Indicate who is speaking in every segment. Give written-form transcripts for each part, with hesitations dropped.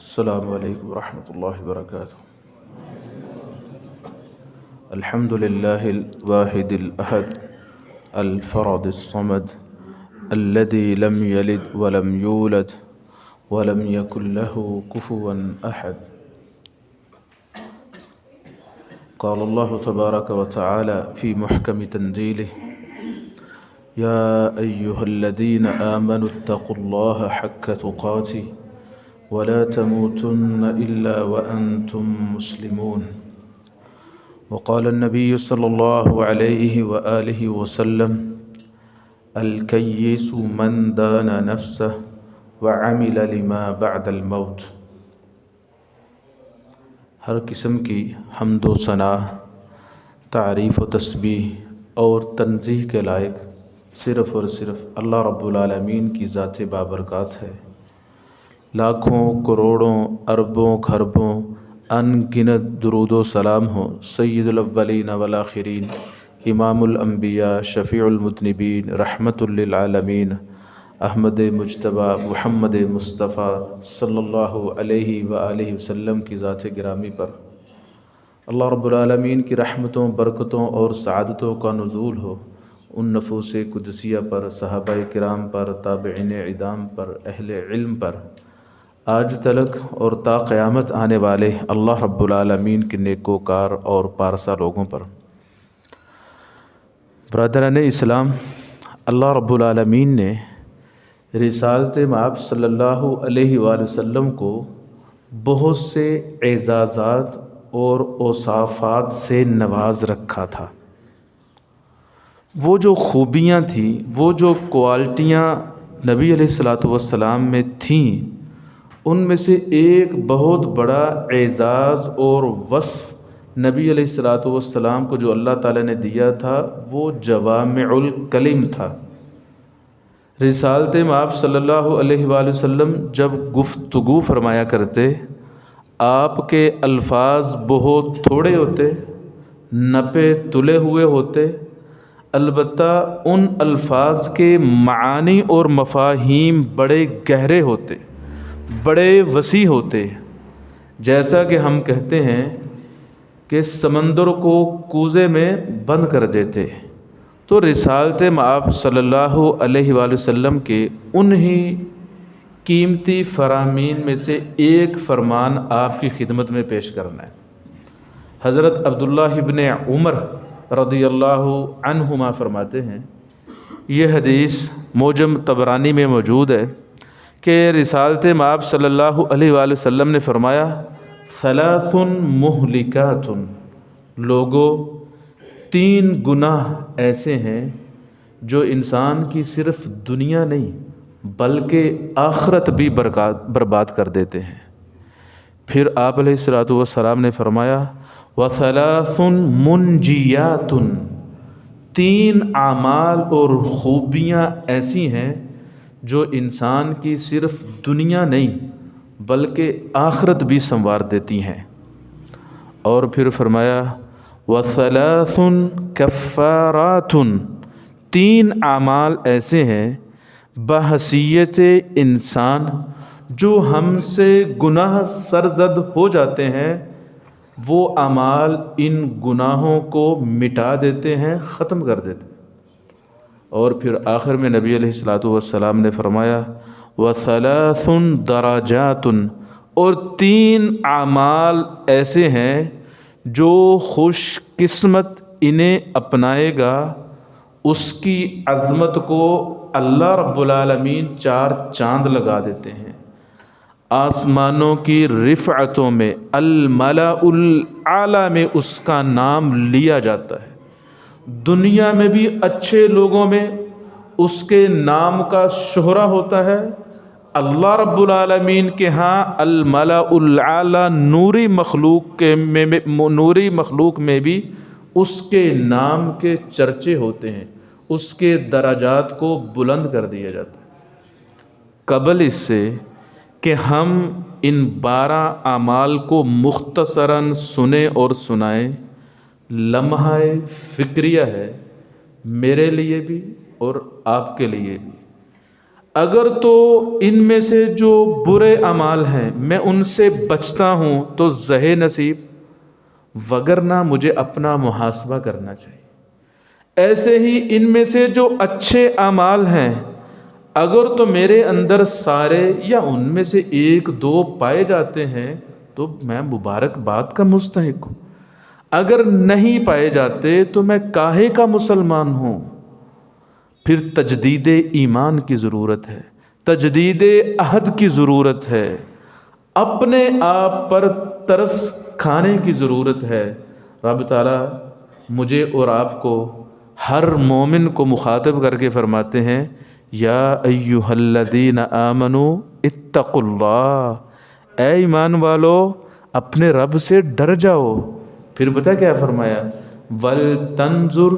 Speaker 1: السلام علیکم ورحمۃ اللہ وبرکاتہ۔ الحمد للہ الواحد الأحد الفرد الصمد الذي لم يلد ولم يولد ولم يكن له كفوا أحد۔ قال الله تبارك وتعالى في محكم تنزيله: يا أيها الذين آمنوا اتقوا الله حق تقاته ولا تموتن إلا وأنتم مسلمون۔ وقال النبي صلى الله عليه وآله وسلم: الكيس من دان نفسه وعمل لما بعد الموت۔ ہر قسم کی حمد و ثنا، تعریف و تسبیح اور تنزیہ کے لائق صرف اور صرف اللہ رب العالمین کی ذات بابرکات ہے۔ لاکھوں کروڑوں اربوں خربوں ان گنت درود و سلام ہو سید الاولین والآخرین، امام الانبیاء، شفیع المذنبین، رحمت للعالمین، احمد مجتبیٰ محمد مصطفیٰ صلی اللہ علیہ وآلہ وسلم کی ذات گرامی پر اللہ رب العالمین کی رحمتوں، برکتوں اور سعادتوں کا نزول ہو ان نفوس قدسیہ پر، صحابہ کرام پر، تابعین اعظام پر، اہل علم پر، آج تلک اور تا قیامت آنے والے اللہ رب العالمین کے نیکوکار اور پارسا لوگوں پر۔ برادران اسلام، اللہ رب العالمین نے رسالت مآب صلی اللہ علیہ وآلہ وسلم کو بہت سے اعزازات اور اوصافات سے نواز رکھا تھا۔ وہ جو خوبیاں تھیں، وہ جو کوالٹیاں نبی علیہ السلام میں تھیں، ان میں سے ایک بہت بڑا اعزاز اور وصف نبی علیہ السلام کو جو اللہ تعالیٰ نے دیا تھا وہ جوامع الکلم تھا۔ رسالت مآب صلی اللہ علیہ وآلہ وسلم جب گفتگو فرمایا کرتے، آپ کے الفاظ بہت تھوڑے ہوتے، نپے تلے ہوئے ہوتے، البتہ ان الفاظ کے معانی اور مفاہیم بڑے گہرے ہوتے، بڑے وسیع ہوتے۔ جیسا کہ ہم کہتے ہیں کہ سمندر کو کوزے میں بند کر دیتے، تو رسالت مآب صلی اللہ علیہ وآلہ وسلم کے انہی قیمتی فرامین میں سے ایک فرمان آپ کی خدمت میں پیش کرنا ہے۔ حضرت عبداللہ ابن عمر رضی اللہ عنہما فرماتے ہیں، یہ حدیث معجم طبرانی میں موجود ہے کہ رسالت مآب صلی اللہ علیہ وآلہ وسلم نے فرمایا: ثلاث مہلکات، لوگوں، تین گناہ ایسے ہیں جو انسان کی صرف دنیا نہیں بلکہ آخرت بھی برباد کر دیتے ہیں۔ پھر آپ علیہ السلام نے فرمایا: وثلاث منجیات، تین اعمال اور خوبیاں ایسی ہیں جو انسان کی صرف دنیا نہیں بلکہ آخرت بھی سنوار دیتی ہیں۔ اور پھر فرمایا: وثلاث کفارات، تین اعمال ایسے ہیں بحیثیت انسان جو ہم سے گناہ سرزد ہو جاتے ہیں، وہ اعمال ان گناہوں کو مٹا دیتے ہیں، ختم کر دیتے ہیں۔ اور پھر آخر میں نبی علیہ السلام نے فرمایا: وثلاث درجات، اور تین اعمال ایسے ہیں جو خوش قسمت انہیں اپنائے گا، اس کی عظمت کو اللہ رب العالمین چار چاند لگا دیتے ہیں۔ آسمانوں کی رفعتوں میں، الملأ الاعلی میں اس کا نام لیا جاتا ہے۔ دنیا میں بھی اچھے لوگوں میں اس کے نام کا شہرہ ہوتا ہے۔ اللہ رب العالمین کے ہاں الملأ الاعلی نوری مخلوق میں بھی اس کے نام کے چرچے ہوتے ہیں، اس کے درجات کو بلند کر دیا جاتا ہے۔ قبل اس سے کہ ہم ان 12 اعمال کو مختصراً سنیں اور سنائیں، لمحہ فکریہ ہے میرے لیے بھی اور آپ کے لیے بھی۔ اگر تو ان میں سے جو برے اعمال ہیں میں ان سے بچتا ہوں تو زہ نصیب، وگرنہ مجھے اپنا محاسبہ کرنا چاہیے۔ ایسے ہی ان میں سے جو اچھے اعمال ہیں اگر تو میرے اندر سارے یا ان میں سے ایک دو پائے جاتے ہیں تو میں مبارکباد کا مستحق ہوں، اگر نہیں پائے جاتے تو میں کاہے کا مسلمان ہوں۔ پھر تجدید ایمان کی ضرورت ہے، تجدید عہد کی ضرورت ہے، اپنے آپ پر ترس کھانے کی ضرورت ہے۔ رب تعالیٰ مجھے اور آپ کو، ہر مومن کو مخاطب کر کے فرماتے ہیں یا ایھا الذین آمنوا اتقوا اللہ، اے ایمان والو اپنے رب سے ڈر جاؤ۔ پھر پتہ کیا فرمایا، وَلْتَنْظُرْ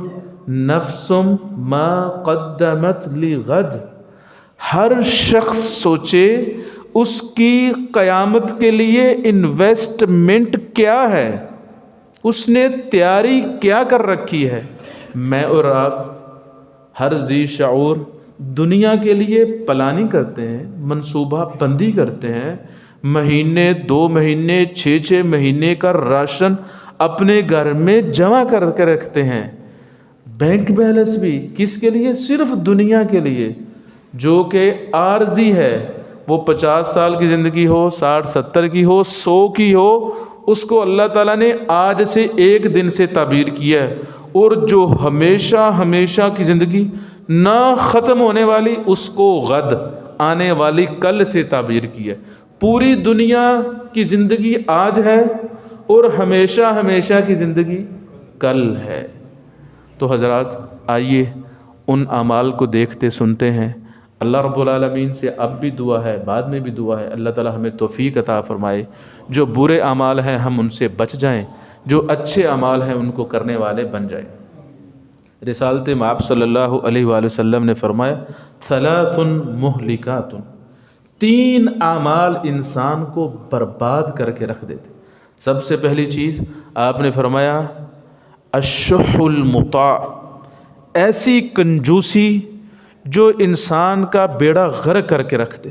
Speaker 1: نَفْسٌ مَا قَدَّمَتْ لِغَدٍ، ہر شخص سوچے اس کی قیامت کے لیے انویسٹمنٹ کیا ہے، اس نے تیاری کیا کر رکھی ہے۔ میں اور آپ ہر ذی شعور دنیا کے لیے پلاننگ کرتے ہیں، منصوبہ بندی کرتے ہیں، مہینے 2 مہینے 6 مہینے کا راشن اپنے گھر میں جمع کر کے رکھتے ہیں۔ بینک بیلنس بھی کس کے لیے؟ صرف دنیا کے لیے، جو کہ عارضی ہے۔ وہ 50 سال کی زندگی ہو، 60 70 کی ہو، 100 کی ہو، اس کو اللہ تعالیٰ نے آج سے ایک دن سے تعبیر کیا ہے، اور جو ہمیشہ ہمیشہ کی زندگی نہ ختم ہونے والی اس کو غد، آنے والی کل سے تعبیر کی ہے۔ پوری دنیا کی زندگی آج ہے اور ہمیشہ ہمیشہ کی زندگی کل ہے۔ تو حضرات آئیے ان اعمال کو دیکھتے سنتے ہیں۔ اللہ رب العالمین سے اب بھی دعا ہے، بعد میں بھی دعا ہے، اللہ تعالیٰ ہمیں توفیق عطا فرمائے، جو برے اعمال ہیں ہم ان سے بچ جائیں، جو اچھے اعمال ہیں ان کو کرنے والے بن جائیں۔ رسالت مآب صلی اللہ علیہ وآلہ وسلم نے فرمایا ثلاث مہلکات، 3 اعمال انسان کو برباد کر کے رکھ دیتے۔ سب سے پہلی چیز آپ نے فرمایا الشح المطاع، ایسی کنجوسی جو انسان کا بیڑا غرق کر کے رکھ دے۔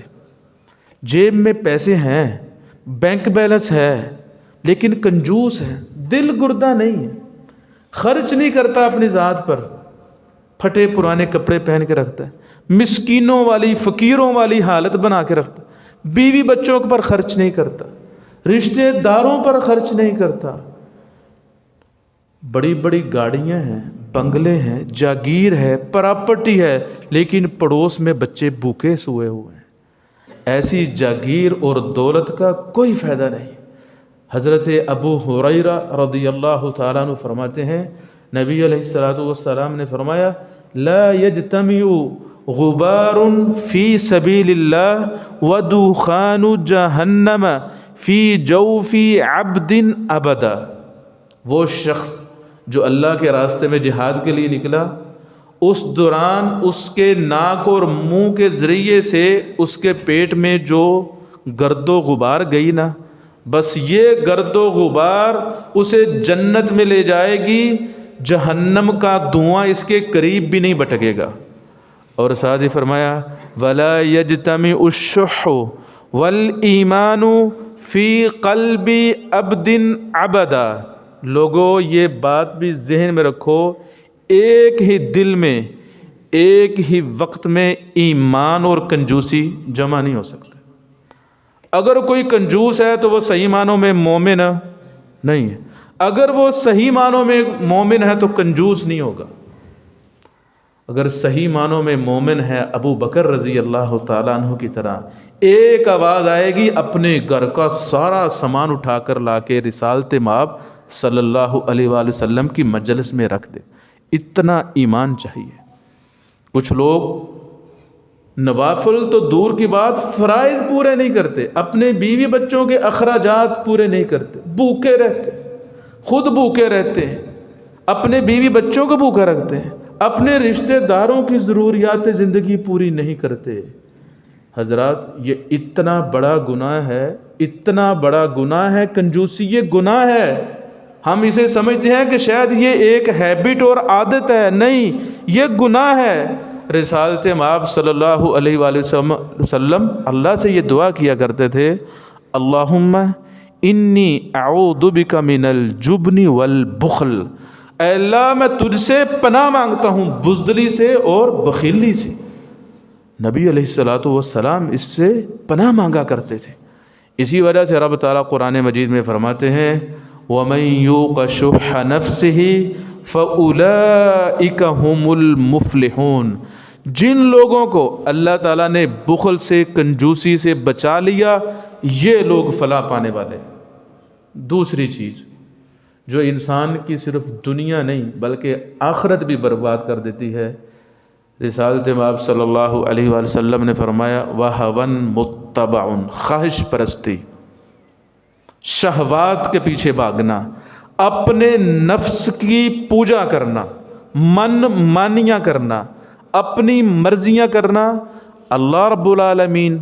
Speaker 1: جیب میں پیسے ہیں، بینک بیلنس ہے، لیکن کنجوس ہے، دل گردہ نہیں ہے، خرچ نہیں کرتا اپنی ذات پر، پھٹے پرانے کپڑے پہن کے رکھتا ہے، مسکینوں والی فقیروں والی حالت بنا کے رکھتا ہے، بیوی بچوں پر خرچ نہیں کرتا، رشتہ داروں پر خرچ نہیں کرتا، بڑی بڑی گاڑیاں ہیں، بنگلے ہیں، جاگیر ہے، پراپرٹی ہے، لیکن پڑوس میں بچے بھوکے سوئے ہوئے ہیں۔ ایسی جاگیر اور دولت کا کوئی فائدہ نہیں۔ حضرت ابو ہریرہ رضی اللہ تعالیٰ عنہ فرماتے ہیں نبی علیہ الصلوۃ والسلام نے فرمایا لا یجتمع غبار فی سبیل اللہ ودخان جہنم فی جوف عبد ابدا، وہ شخص جو اللہ کے راستے میں جہاد کے لیے نکلا، اس دوران اس کے ناک اور منہ کے ذریعے سے اس کے پیٹ میں جو گرد و غبار گئی نا، بس یہ گرد و غبار اسے جنت میں لے جائے گی، جہنم کا دھواں اس کے قریب بھی نہیں بٹکے گا۔ اور ساتھ ہی فرمایا وَلَا يَجْتَمِعُ الشُّحُّ وَالْإِيمَانُ فِي قَلْبِ عَبْدٍ عَبَدًا، لوگوں یہ بات بھی ذہن میں رکھو، ایک ہی دل میں ایک ہی وقت میں ایمان اور کنجوسی جمع نہیں ہو سکتا۔ اگر کوئی کنجوس ہے تو وہ صحیح معنوں میں مومن نہیں ہے، اگر وہ صحیح معنوں میں مومن ہے تو کنجوس نہیں ہوگا۔ اگر صحیح معنوں میں مومن ہے ابو بکر رضی اللہ تعالیٰ عنہ کی طرح، ایک آواز آئے گی اپنے گھر کا سارا سامان اٹھا کر لا کے رسالت مآب صلی اللہ علیہ وآلہ وسلم کی مجلس میں رکھ دے، اتنا ایمان چاہیے۔ کچھ لوگ نوافل تو دور کی بات فرائض پورے نہیں کرتے، اپنے بیوی بچوں کے اخراجات پورے نہیں کرتے، بھوکے رہتے، خود بھوکے رہتے ہیں، اپنے بیوی بچوں کو بھوکا رکھتے ہیں، اپنے رشتہ داروں کی ضروریات زندگی پوری نہیں کرتے۔ حضرات یہ اتنا بڑا گناہ ہے، اتنا بڑا گناہ ہے، کنجوسی یہ گناہ ہے۔ ہم اسے سمجھتے ہیں کہ شاید یہ ایک ہیبٹ اور عادت ہے، نہیں، یہ گناہ ہے۔ رسالت مآب صلی اللہ علیہ وآلہ وسلم اللہ سے یہ دعا کیا کرتے تھے، اللہم انی اعوذ بک من الجبن والبخل، اے اللہ میں تجھ سے پناہ مانگتا ہوں بزدلی سے اور بخیلی سے۔ نبی علیہ الصلوۃ والسلام اس سے پناہ مانگا کرتے تھے۔ اسی وجہ سے رب تعالیٰ قرآن مجید میں فرماتے ہیں وَمَن یُوقَ شُحَّ نَفْسِهِ فَأُولَئِکَ هُمُ الْمُفْلِحُونَ، جن لوگوں کو اللہ تعالیٰ نے بخل سے، کنجوسی سے بچا لیا، یہ لوگ فلاح پانے والے۔ دوسری چیز جو انسان کی صرف دنیا نہیں بلکہ آخرت بھی برباد کر دیتی ہے، رسالت مآب صلی اللہ علیہ وآلہ وسلم نے فرمایا وَهَوًا مُتَّبَعٌ، خواہش پرستی، شہوات کے پیچھے بھاگنا، اپنے نفس کی پوجا کرنا، من مانیاں کرنا، اپنی مرضیاں کرنا، اللہ رب العالمین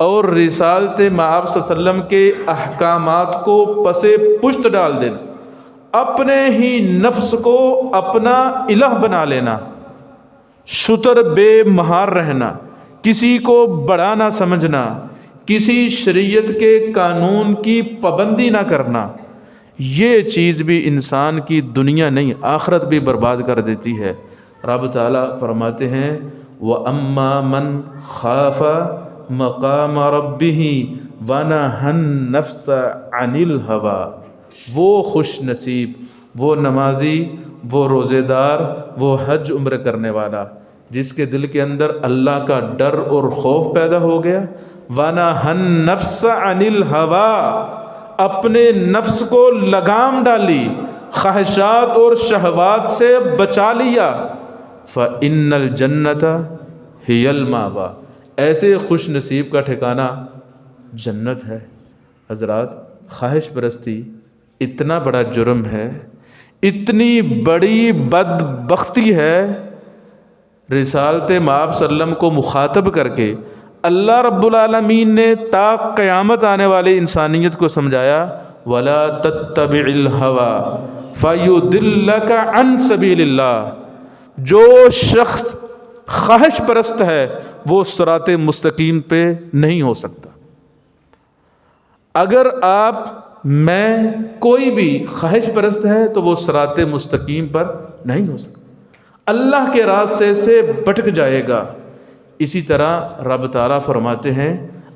Speaker 1: اور رسالت مآب صلی اللہ علیہ وسلم کے احکامات کو پس پشت ڈال دینا، اپنے ہی نفس کو اپنا الہ بنا لینا، شتر بے مہار رہنا، کسی کو بڑا نہ سمجھنا، کسی شریعت کے قانون کی پابندی نہ کرنا، یہ چیز بھی انسان کی دنیا نہیں آخرت بھی برباد کر دیتی ہے۔ رب تعالیٰ فرماتے ہیں وَأَمَّا مَنْ خَافَ مَقَامَ رَبِّهِ وَنَهَى النَّفْسَ عَنِ الْهَوَىٰ، وہ خوش نصیب، وہ نمازی، وہ روزے دار، وہ حج عمرہ کرنے والا جس کے دل کے اندر اللہ کا ڈر اور خوف پیدا ہو گیا، وَنَهَى النَّفْسَ عَنِ الْهَوَىٰ، اپنے نفس کو لگام ڈالی، خواہشات اور شہوات سے بچا لیا، فَإِنَّ الْجَنَّةَ هِيَ الْمَأْوَىٰ، ایسے خوش نصیب کا ٹھکانہ جنت ہے۔ حضرات، خواہش پرستی اتنا بڑا جرم ہے، اتنی بڑی بدبختی ہے، رسالت مآب صلی اللہ علیہ وسلم کو مخاطب کر کے اللہ رب العالمین نے تا قیامت آنے والے انسانیت کو سمجھایا وَلَا تَتَّبِعِ الْهَوَىٰ فَيُضِلَّكَ عَنْ سَبِيلِ اللَّهِ، جو شخص خواہش پرست ہے وہ صراط مستقیم پہ نہیں ہو سکتا۔ اگر آپ، میں، کوئی بھی خواہش پرست ہے تو وہ صراط مستقیم پر نہیں ہو سکتا، اللہ کے راستے سے بھٹک جائے گا۔ اسی طرح رب تعالیٰ فرماتے ہیں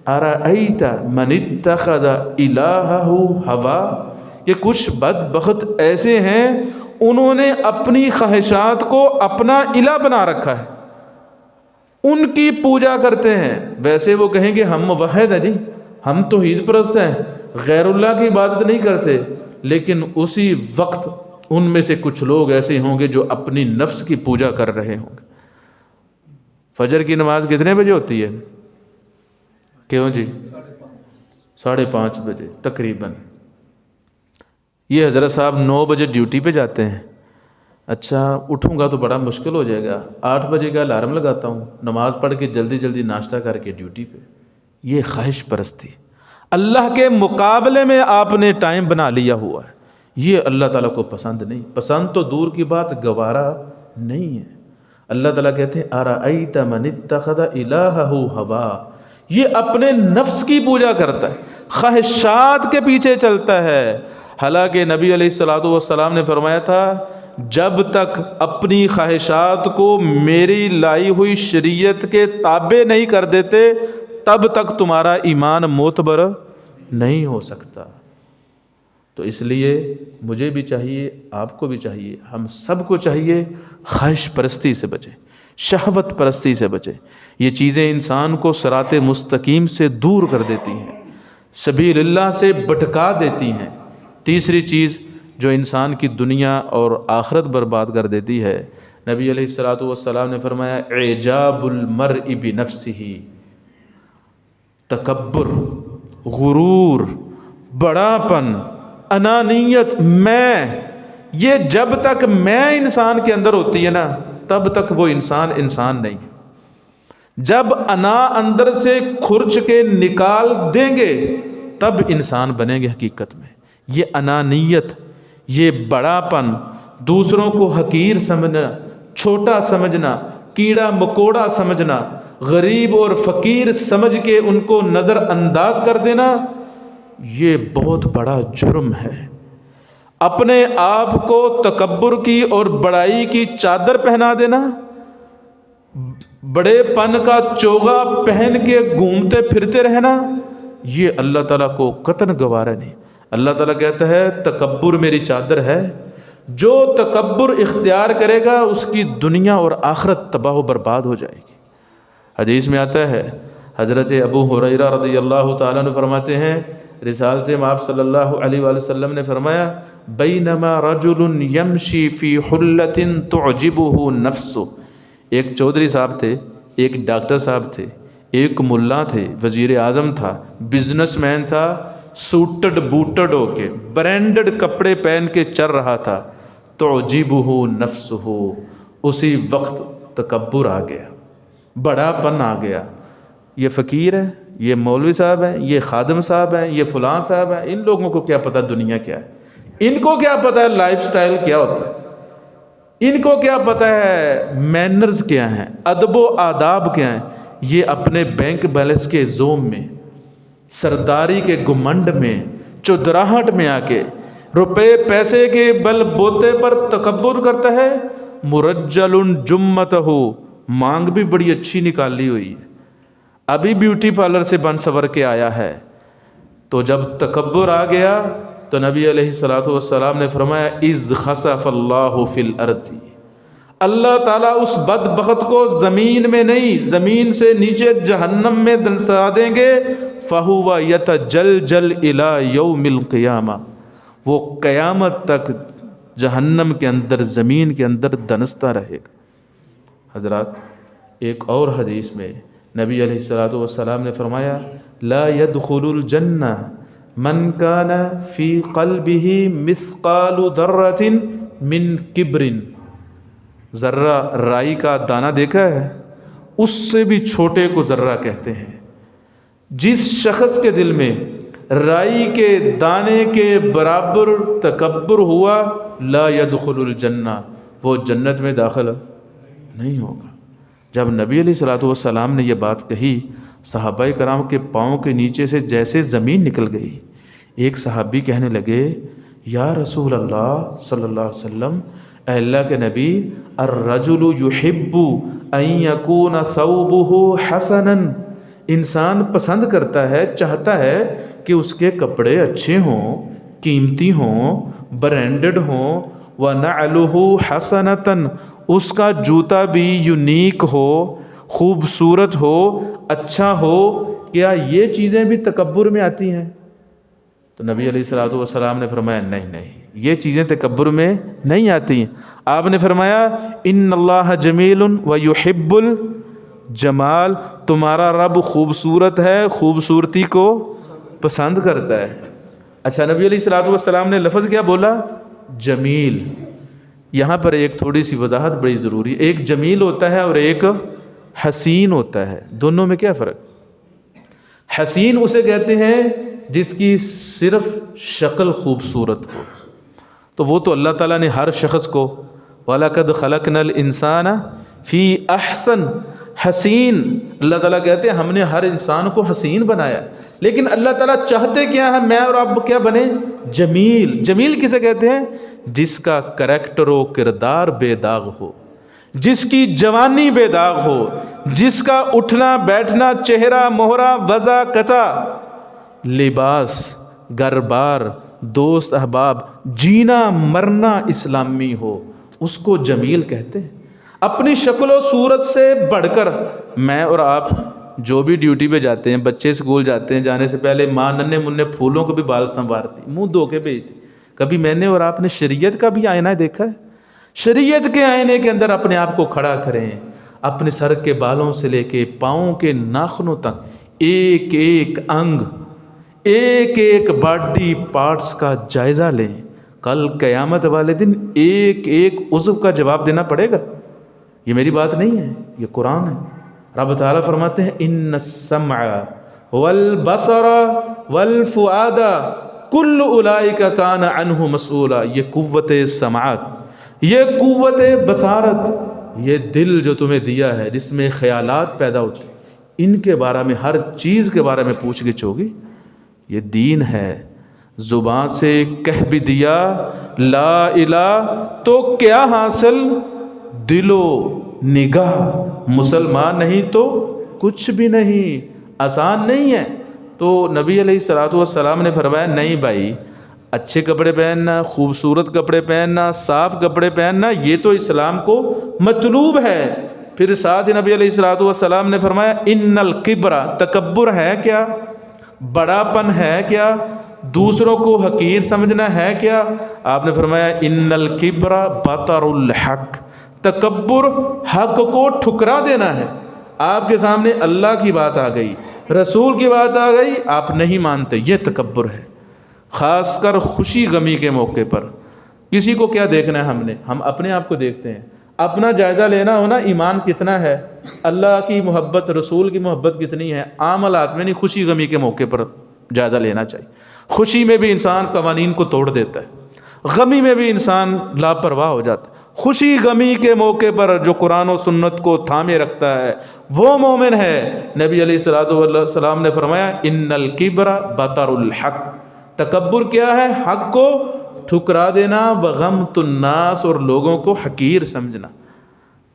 Speaker 1: اَرَأَيْتَ مَنِ اتَّخَذَ إِلَٰهَهُ هَوَىٰ، کہ کچھ بدبخت ایسے ہیں انہوں نے اپنی خواہشات کو اپنا الہ بنا رکھا ہے، ان کی پوجا کرتے ہیں۔ ویسے وہ کہیں گے ہم موحد ہیں جی، ہم توحید پرست ہیں، غیر اللہ کی عبادت نہیں کرتے، لیکن اسی وقت ان میں سے کچھ لوگ ایسے ہوں گے جو اپنی نفس کی پوجا کر رہے ہوں گے۔ فجر کی نماز کتنے بجے ہوتی ہے؟ کیوں جی؟ 5:30 بجے تقریباً۔ یہ حضرت صاحب 9 بجے ڈیوٹی پہ جاتے ہیں، اچھا اٹھوں گا تو بڑا مشکل ہو جائے گا، 8 بجے کا الارم لگاتا ہوں، نماز پڑھ کے جلدی جلدی ناشتہ کر کے ڈیوٹی پہ۔ یہ خواہش پرستی، اللہ کے مقابلے میں آپ نے ٹائم بنا لیا ہوا ہے، یہ اللہ تعالیٰ کو پسند نہیں، پسند تو دور کی بات، گوارا نہیں ہے۔ اللہ تعالیٰ کہتے ہیں اَرَأَيْتَ مَنِ اتَّخَذَ إِلَٰهَهُ هَوَىٰ، یہ اپنے نفس کی پوجا کرتا ہے، خواہشات کے پیچھے چلتا ہے۔ حالانکہ نبی علیہ الصلوۃ والسلام نے فرمایا تھا جب تک اپنی خواہشات کو میری لائی ہوئی شریعت کے تابع نہیں کر دیتے تب تک تمہارا ایمان معتبر نہیں ہو سکتا۔ تو اس لیے مجھے بھی چاہیے، آپ کو بھی چاہیے، ہم سب کو چاہیے خواہش پرستی سے بچیں، شہوت پرستی سے بچیں۔ یہ چیزیں انسان کو صراط مستقیم سے دور کر دیتی ہیں، سبیل اللہ سے بھٹکا دیتی ہیں۔ تیسری چیز جو انسان کی دنیا اور آخرت برباد کر دیتی ہے، نبی علیہ الصلوۃ والسلام نے فرمایا اعجاب المرء بنفسہ، تکبر، غرور، بڑا پن، انانیت، میں، یہ جب تک میں انسان کے اندر ہوتی ہے نا تب تک وہ انسان نہیں۔ جب انا اندر سے کھرچ کے نکال دیں گے تب انسان بنیں گے حقیقت میں۔ یہ انانیت، یہ بڑا پن، دوسروں کو حقیر سمجھنا، چھوٹا سمجھنا، کیڑا مکوڑا سمجھنا، غریب اور فقیر سمجھ کے ان کو نظر انداز کر دینا، یہ بہت بڑا جرم ہے۔ اپنے آپ کو تکبر کی اور بڑائی کی چادر پہنا دینا، بڑے پن کا چوغا پہن کے گھومتے پھرتے رہنا، یہ اللہ تعالیٰ کو قطعاً گوارا نہیں۔ اللہ تعالیٰ کہتا ہے تکبر میری چادر ہے، جو تکبر اختیار کرے گا اس کی دنیا اور آخرت تباہ و برباد ہو جائے گی۔ حدیث میں آتا ہے، حضرت ابو ہریرہ رضی اللہ تعالیٰ عنہ فرماتے ہیں، رسالت آپ صلی اللہ علیہ وآلہ وسلم نے فرمایا، بینما رجل یمشی فی حلۃ تعجبہ نفسہ، ایک چودھری صاحب تھے، ایک ڈاکٹر صاحب تھے، ایک ملا تھے، وزیر اعظم تھا، بزنس مین تھا، سوٹڈ بوٹڈ ہو کے برانڈڈ کپڑے پہن کے چل رہا تھا، تعجبہ نفسہ، اسی وقت تکبر آ گیا، بڑا پن آ گیا۔ یہ فقیر ہے، یہ مولوی صاحب ہیں، یہ خادم صاحب ہیں، یہ فلاں صاحب ہیں، ان لوگوں کو کیا پتہ دنیا کیا ہے، ان کو کیا پتہ ہے لائف سٹائل کیا ہوتا ہے، ان کو کیا پتہ ہے مینرز کیا ہیں، ادب و آداب کیا ہیں۔ یہ اپنے بینک بیلنس کے زوم میں، سرداری کے گمنڈ میں، چودراہٹ میں آ کے روپے پیسے کے بل بوتے پر تکبر کرتا ہے۔ مرجل جمتہ، مانگ بھی بڑی اچھی نکالی ہوئی ہے، ابھی بیوٹی پارلر سے بن سور کے آیا ہے، تو جب تکبر آ گیا تو نبی علیہ الصلوۃ والسلام نے فرمایا اذ خسف اللہ فی الارض، اللہ تعالیٰ اس بدبخت کو زمین میں نہیں، زمین سے نیچے جہنم میں دنسا دیں گے، فہو یتجلجل الی یوم القیامہ، وہ قیامت تک جہنم کے اندر، زمین کے اندر دنستا رہے گا۔ حضرات، ایک اور حدیث میں نبی علیہ الصلوۃ والسلام نے فرمایا لا يدخل الجنہ من کان فی قلبہ مثقال ذرۃ من کبر، ذرہ رائی کا دانہ دیکھا ہے، اس سے بھی چھوٹے کو ذرہ کہتے ہیں۔ جس شخص کے دل میں رائی کے دانے کے برابر تکبر ہوا، لا يدخل الجنہ، وہ جنت میں داخل نہیں ہوگا۔ جب نبی علیہ الصلوۃ والسلام نے یہ بات کہی، صحابہ کرام کے پاؤں کے نیچے سے جیسے زمین نکل گئی۔ ایک صحابی کہنے لگے یا رسول اللہ صلی اللہ علیہ وسلم، اے اللہ کے نبی، الرجل یحب ان یکون ثوبہ حسنا، انسان پسند کرتا ہے، چاہتا ہے کہ اس کے کپڑے اچھے ہوں، قیمتی ہوں، برانڈڈ ہوں، وَنَعْلُهُ حَسَنَةً، اس کا جوتا بھی یونیک ہو، خوبصورت ہو، اچھا ہو۔ کیا یہ چیزیں بھی تکبر میں آتی ہیں؟ تو نبی علیہ الصلوۃ والسلام نے فرمایا نہیں، یہ چیزیں تکبر میں نہیں آتی ہیں۔ آپ نے فرمایا ان اللہ جمیل ویحب الجمال، تمہارا رب خوبصورت ہے، خوبصورتی کو پسند کرتا ہے۔ اچھا، نبی علیہ الصلوۃ والسلام نے لفظ کیا بولا؟ جمیل۔ یہاں پر ایک تھوڑی سی وضاحت بڑی ضروری ہے، ایک جمیل ہوتا ہے اور ایک حسین ہوتا ہے، دونوں میں کیا فرق؟ حسین اسے کہتے ہیں جس کی صرف شکل خوبصورت ہو، تو وہ تو اللہ تعالیٰ نے ہر شخص کو وَلَقَدْ خَلَقْنَا الْإِنسَانَ فِي أَحْسَنِ حسین، اللہ تعالیٰ کہتے ہیں ہم نے ہر انسان کو حسین بنایا، لیکن اللہ تعالیٰ چاہتے کیا ہے؟ میں اور آپ کیا بنے؟ جمیل۔ جمیل کسے کہتے ہیں؟ جس کا کریکٹر و کردار بے داغ ہو، جس کی جوانی بے داغ ہو، جس کا اٹھنا بیٹھنا، چہرہ مہرہ، وضع قطع، لباس، گھر بار، دوست احباب، جینا مرنا اسلامی ہو، اس کو جمیل کہتے ہیں۔ اپنی شکل و صورت سے بڑھ کر میں اور آپ جو بھی ڈیوٹی پہ جاتے ہیں، بچے اسکول جاتے ہیں، جانے سے پہلے ماں ننھے منھے پھولوں کو بھی بال سنوارتی، منہ دھو کے بھیجتی۔ کبھی میں نے اور آپ نے شریعت کا بھی آئینہ دیکھا ہے؟ شریعت کے آئینے کے اندر اپنے آپ کو کھڑا کریں، اپنے سر کے بالوں سے لے کے پاؤں کے ناخنوں تک ایک ایک انگ، ایک ایک باڈی پارٹس کا جائزہ لیں۔ کل قیامت والے دن ایک ایک عضو کا جواب دینا پڑے گا۔ یہ میری بات نہیں ہے، یہ قرآن ہے۔ رب تعالیٰ فرماتے ہیں ان السمع والبصر والفؤاد کل اولئک کان عنہ مسئولا، یہ قوت سماعت، یہ قوت بصارت، یہ دل جو تمہیں دیا ہے جس میں خیالات پیدا ہوتے ہیں، ان کے بارے میں، ہر چیز کے بارے میں پوچھ گچھ ہوگی. یہ دین ہے. زبان سے کہہ بھی دیا لا الہ تو کیا حاصل، دل و نگاہ مسلمان نہیں تو کچھ بھی نہیں. آسان نہیں ہے. تو نبی علیہ الصلوۃ والسلام نے فرمایا نہیں بھائی، اچھے کپڑے پہننا، خوبصورت کپڑے پہننا، صاف کپڑے پہننا، یہ تو اسلام کو مطلوب ہے. پھر ساتھ نبی علیہ الصلوۃ والسلام نے فرمایا ان الکبر، تکبر ہے کیا، بڑا پن ہے کیا، دوسروں کو حقیر سمجھنا ہے کیا؟ آپ نے فرمایا ان الکبر بطر الحق، تکبر حق کو ٹھکرا دینا ہے. آپ کے سامنے اللہ کی بات آ گئی، رسول کی بات آ گئی، آپ نہیں مانتے، یہ تکبر ہے. خاص کر خوشی غمی کے موقع پر کسی کو کیا دیکھنا ہے، ہم اپنے آپ کو دیکھتے ہیں. اپنا جائزہ لینا ہونا ایمان کتنا ہے، اللہ کی محبت، رسول کی محبت کتنی ہے، عام حالات میں نہیں، خوشی غمی کے موقع پر جائزہ لینا چاہیے. خوشی میں بھی انسان قوانین کو توڑ دیتا ہے، غمی میں بھی انسان لاپرواہ ہو جاتا ہے. خوشی غمی کے موقع پر جو قرآن و سنت کو تھامے رکھتا ہے وہ مومن ہے. نبی علیہ الصلوۃ والسلام نے فرمایا ان الکبر بطر الحق، تکبر کیا ہے، حق کو ٹھکرا دینا، وغمط الناس، اور لوگوں کو حقیر سمجھنا.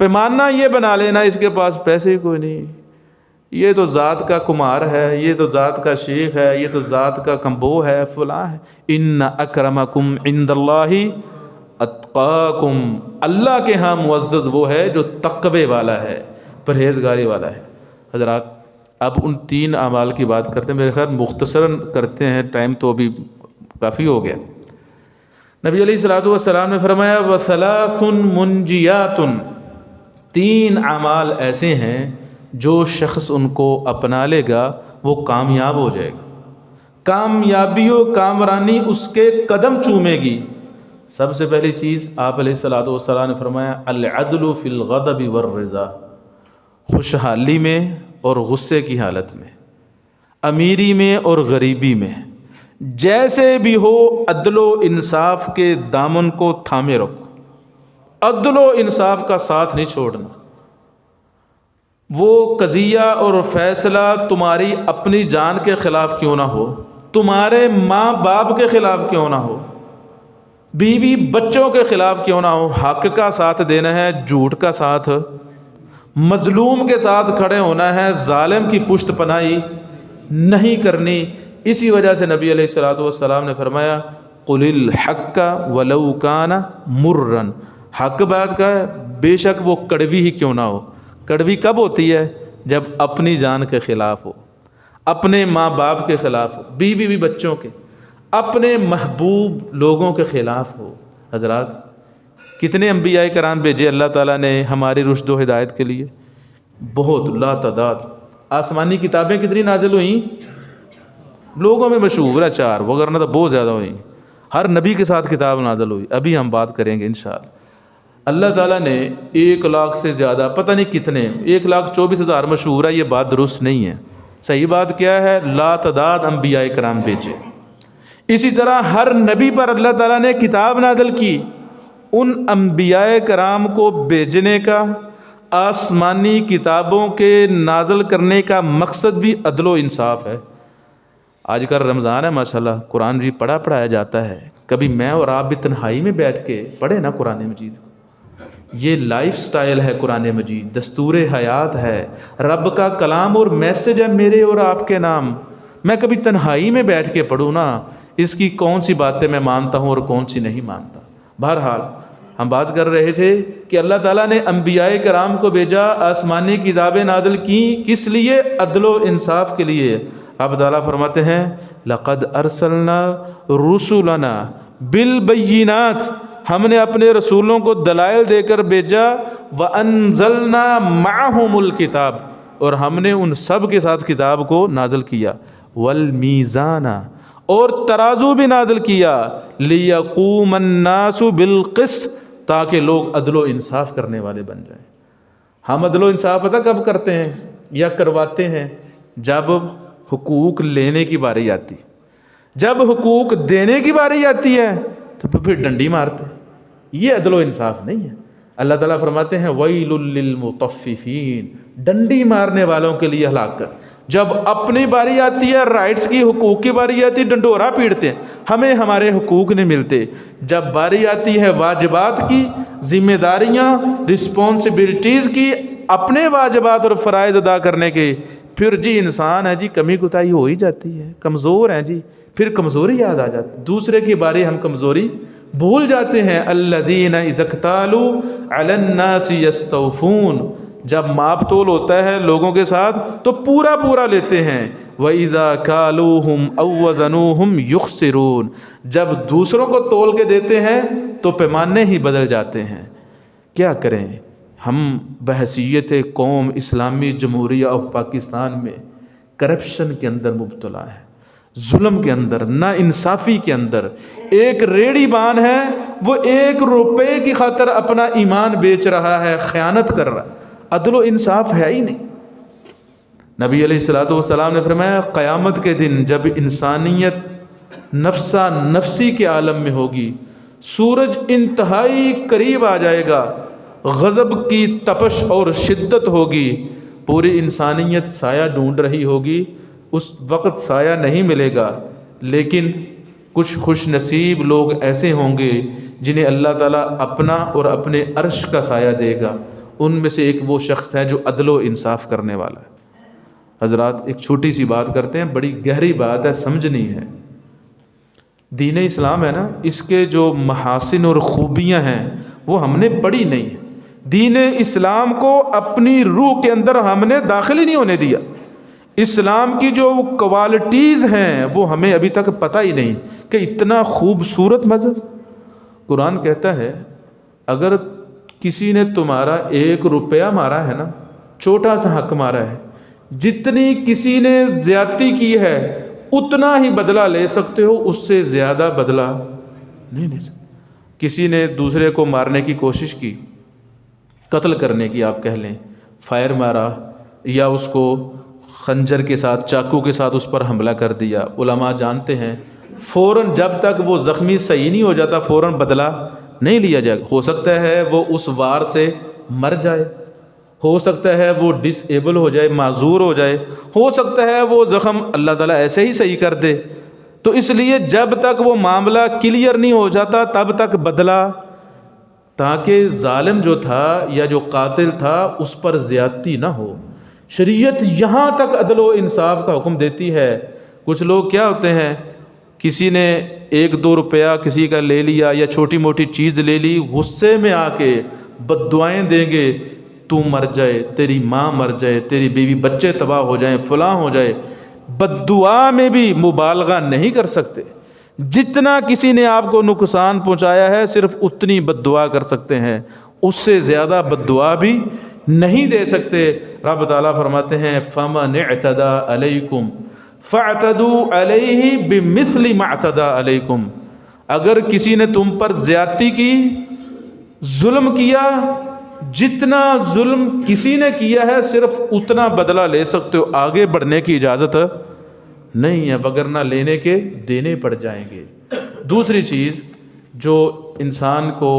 Speaker 1: پیمانہ یہ بنا لینا اس کے پاس پیسے کوئی نہیں، یہ تو ذات کا کمار ہے، یہ تو ذات کا شیخ ہے، یہ تو ذات کا کمبو ہے، فلاں ہے. ان اکرمکم عند اللہ اتقاکم، اللہ کے ہاں معزز وہ ہے جو تقوی والا ہے، پرہیزگاری والا ہے. حضرات اب ان 3 اعمال کی بات کرتے ہیں، میرے خیال مختصراً کرتے ہیں، ٹائم تو ابھی کافی ہو گیا. نبی علیہ الصلوۃ والسلام نے فرمایا وثلاث منجیات، 3 اعمال ایسے ہیں جو شخص ان کو اپنا لے گا وہ کامیاب ہو جائے گا، کامیابی و کامرانی اس کے قدم چومے گی. سب سے پہلی چیز آپ علیہ الصلوۃ والسلام نے فرمایا العدل فی الغضب والرضا، خوشحالی میں اور غصے کی حالت میں، امیری میں اور غریبی میں، جیسے بھی ہو عدل و انصاف کے دامن کو تھامے رکھو، عدل و انصاف کا ساتھ نہیں چھوڑنا. وہ قضیہ اور فیصلہ تمہاری اپنی جان کے خلاف کیوں نہ ہو، تمہارے ماں باپ کے خلاف کیوں نہ ہو، بیوی بچوں کے خلاف کیوں نہ ہو، حق کا ساتھ دینا ہے، جھوٹ کا ساتھ، مظلوم کے ساتھ کھڑے ہونا ہے، ظالم کی پشت پناہی نہیں کرنی. اسی وجہ سے نبی علیہ الصلوۃ والسلام نے فرمایا قل الحق ولو کان مرا، حق بات کا ہے بے شک وہ کڑوی ہی کیوں نہ ہو. کڑوی کب ہوتی ہے؟ جب اپنی جان کے خلاف ہو، اپنے ماں باپ کے خلاف ہو، بیوی بھی بچوں کے، اپنے محبوب لوگوں کے خلاف ہو. حضرات کتنے انبیاء کرام بھیجے اللہ تعالیٰ نے ہماری رشد و ہدایت کے لیے، بہت لا تعداد. آسمانی کتابیں کتنی نازل ہوئیں؟ لوگوں میں مشہور ہے 4، وغیرہ تو بہت زیادہ ہوئیں. ہر نبی کے ساتھ کتاب نازل ہوئی، ابھی ہم بات کریں گے انشاءاللہ. اللہ تعالیٰ نے 1 لاکھ سے زیادہ، پتہ نہیں کتنے، 1,24,000 مشہور ہے، یہ بات درست نہیں ہے. صحیح بات کیا ہے؟ لا تعداد انبیاء کرام بھیجے. اسی طرح ہر نبی پر اللہ تعالیٰ نے کتاب نازل کی. ان انبیاء کرام کو بھیجنے کا، آسمانی کتابوں کے نازل کرنے کا مقصد بھی عدل و انصاف ہے. آج کل رمضان ہے ماشاءاللہ، قرآن بھی پڑھایا جاتا ہے. کبھی میں اور آپ بھی تنہائی میں بیٹھ کے پڑھے نا قرآن مجید. یہ لائف سٹائل ہے قرآن مجید، دستور حیات ہے، رب کا کلام اور میسج ہے میرے اور آپ کے نام. میں کبھی تنہائی میں بیٹھ کے پڑھوں نا، اس کی کون سی باتیں میں مانتا ہوں اور کون سی نہیں مانتا. بہرحال ہم بات کر رہے تھے کہ اللہ تعالیٰ نے انبیاء کرام کو بھیجا، آسمانی کتابیں نازل کیں، کس لیے؟ عدل و انصاف کے لیے. اب تعالیٰ فرماتے ہیں لقد ارسلنا رسلنا بالبینات، ہم نے اپنے رسولوں کو دلائل دے کر بھیجا. وانزلنا معہم الکتاب، اور ہم نے ان سب کے ساتھ کتاب کو نازل کیا. والمیزان، اور ترازو بھی نازل کیا. لیقوم الناس بالقسط، تاکہ لوگ عدل و انصاف کرنے والے بن جائیں. ہم عدل و انصاف پتہ کب کرتے ہیں یا کرواتے ہیں؟ جب حقوق لینے کی باری آتی، جب حقوق دینے کی باری آتی ہے تو پھر ڈنڈی مارتے ہیں. یہ عدل و انصاف نہیں ہے. اللہ تعالیٰ فرماتے ہیں وَيْلٌ لِّلْمُطَفِّفِينَ، ڈنڈی مارنے والوں کے لیے ہلاکت۔ جب اپنی باری آتی ہے، رائٹس کی، حقوق کی باری آتی ہے، ڈنڈورا پیٹتے ہیں، ہمیں ہمارے حقوق نہیں ملتے۔ جب باری آتی ہے واجبات کی، ذمہ داریاں، رسپانسبلٹیز کی، اپنے واجبات اور فرائض ادا کرنے کے، پھر جی انسان ہے جی، کمی کوتاہی ہو ہی جاتی ہے، کمزور ہیں جی، پھر کمزوری یاد آ جاتی ہے، دوسرے کی باری ہم کمزوری بھول جاتے ہیں۔ الذین اذا اکتالوا علی الناس یستوفون، جب ماپ تول ہوتا ہے لوگوں کے ساتھ تو پورا پورا لیتے ہیں۔ وَإِذَا كَالُوهُمْ أَوْ وَزَنُوهُمْ يُخْسِرُونَ، جب دوسروں کو تول کے دیتے ہیں تو پیمانے ہی بدل جاتے ہیں۔ کیا کریں؟ ہم بحیثیت قوم اسلامی جمہوریہ آف پاکستان میں کرپشن کے اندر مبتلا ہے، ظلم کے اندر، نا انصافی کے اندر۔ ایک ریڑھی بان ہے، وہ 1 روپے کی خاطر اپنا ایمان بیچ رہا ہے، خیانت کر رہا ہے، عدل و انصاف ہے ہی نہیں۔ نبی علیہ الصلوۃ والسلام نے فرمایا قیامت کے دن جب انسانیت نفسا نفسی کے عالم میں ہوگی، سورج انتہائی قریب آ جائے گا، غضب کی تپش اور شدت ہوگی، پوری انسانیت سایہ ڈھونڈ رہی ہوگی، اس وقت سایہ نہیں ملے گا، لیکن کچھ خوش نصیب لوگ ایسے ہوں گے جنہیں اللہ تعالیٰ اپنا اور اپنے عرش کا سایہ دے گا۔ ان میں سے ایک وہ شخص ہے جو عدل و انصاف کرنے والا ہے۔ حضرات ایک چھوٹی سی بات کرتے ہیں، بڑی گہری بات ہے، سمجھنی ہے۔ دین اسلام ہے نا، اس کے جو محاسن اور خوبیاں ہیں وہ ہم نے پڑھی نہیں۔ دین اسلام کو اپنی روح کے اندر ہم نے داخل ہی نہیں ہونے دیا۔ اسلام کی جو کوالٹیز ہیں وہ ہمیں ابھی تک پتہ ہی نہیں کہ اتنا خوبصورت مذہب۔ قرآن کہتا ہے اگر کسی نے تمہارا 1 روپیہ مارا ہے نا، چھوٹا سا حق مارا ہے، جتنی کسی نے زیادتی کی ہے اتنا ہی بدلہ لے سکتے ہو، اس سے زیادہ بدلہ نہیں لے سکتے۔ کسی نے دوسرے کو مارنے کی کوشش کی، قتل کرنے کی آپ کہہ لیں، فائر مارا یا اس کو خنجر کے ساتھ، چاقو کے ساتھ اس پر حملہ کر دیا، علماء جانتے ہیں فوراً جب تک وہ زخمی صحیح نہیں ہو جاتا فوراً بدلہ نہیں لیا جائے گا۔ ہو سکتا ہے وہ اس وار سے مر جائے، ہو سکتا ہے وہ ڈس ایبل ہو جائے، معذور ہو جائے، ہو سکتا ہے وہ زخم اللہ تعالیٰ ایسے ہی صحیح کر دے۔ تو اس لیے جب تک وہ معاملہ کلیئر نہیں ہو جاتا تب تک بدلہ، تاکہ ظالم جو تھا یا جو قاتل تھا اس پر زیادتی نہ ہو۔ شریعت یہاں تک عدل و انصاف کا حکم دیتی ہے۔ کچھ لوگ کیا ہوتے ہیں، کسی نے 1-2 روپیہ کسی کا لے لیا یا چھوٹی موٹی چیز لے لی، غصے میں آ کے بد دعائیں دیں گے، تو مر جائے، تیری ماں مر جائے، تیری بیوی بچے تباہ ہو جائیں، فلاں ہو جائے۔ بد دعا میں بھی مبالغہ نہیں کر سکتے۔ جتنا کسی نے آپ کو نقصان پہنچایا ہے صرف اتنی بد دعا کر سکتے ہیں، اس سے زیادہ بد دعا بھی نہیں دے سکتے۔ رب تعالیٰ فرماتے ہیں فَمَنِ اعْتَدَىٰ عَلَيْكُمْ فَاعْتَدُوا عَلَيْهِ بِمِثْلِ مَا اعْتَدَىٰ عَلَيْكُمْ، اگر کسی نے تم پر زیادتی کی، ظلم کیا، جتنا ظلم کسی نے کیا ہے صرف اتنا بدلہ لے سکتے ہو، آگے بڑھنے کی اجازت نہیں ہے، وگرنہ لینے کے دینے پڑ جائیں گے۔ دوسری چیز جو انسان کو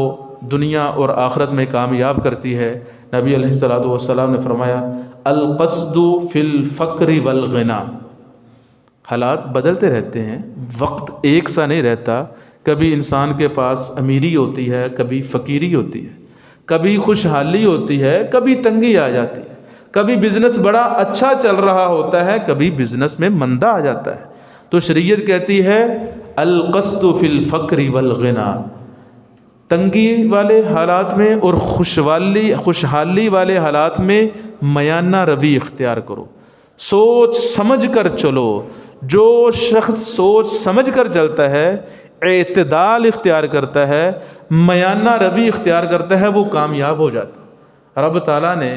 Speaker 1: دنیا اور آخرت میں کامیاب کرتی ہے، نبی علیہ الصلوۃ والسلام نے فرمایا القصد فی الفقر والغنا۔ حالات بدلتے رہتے ہیں، وقت ایک سا نہیں رہتا، کبھی انسان کے پاس امیری ہوتی ہے، کبھی فقیری ہوتی ہے، کبھی خوشحالی ہوتی ہے، کبھی تنگی آ جاتی ہے، کبھی بزنس بڑا اچھا چل رہا ہوتا ہے، کبھی بزنس میں مندہ آ جاتا ہے۔ تو شریعت کہتی ہے القصد فی الفقر والغنا، تنگی والے حالات میں اور خوشحالی والے حالات میں میانہ روی اختیار کرو، سوچ سمجھ کر چلو۔ جو شخص سوچ سمجھ کر چلتا ہے، اعتدال اختیار کرتا ہے، میانہ روی اختیار کرتا ہے، وہ کامیاب ہو جاتا ہے۔ رب تعالیٰ نے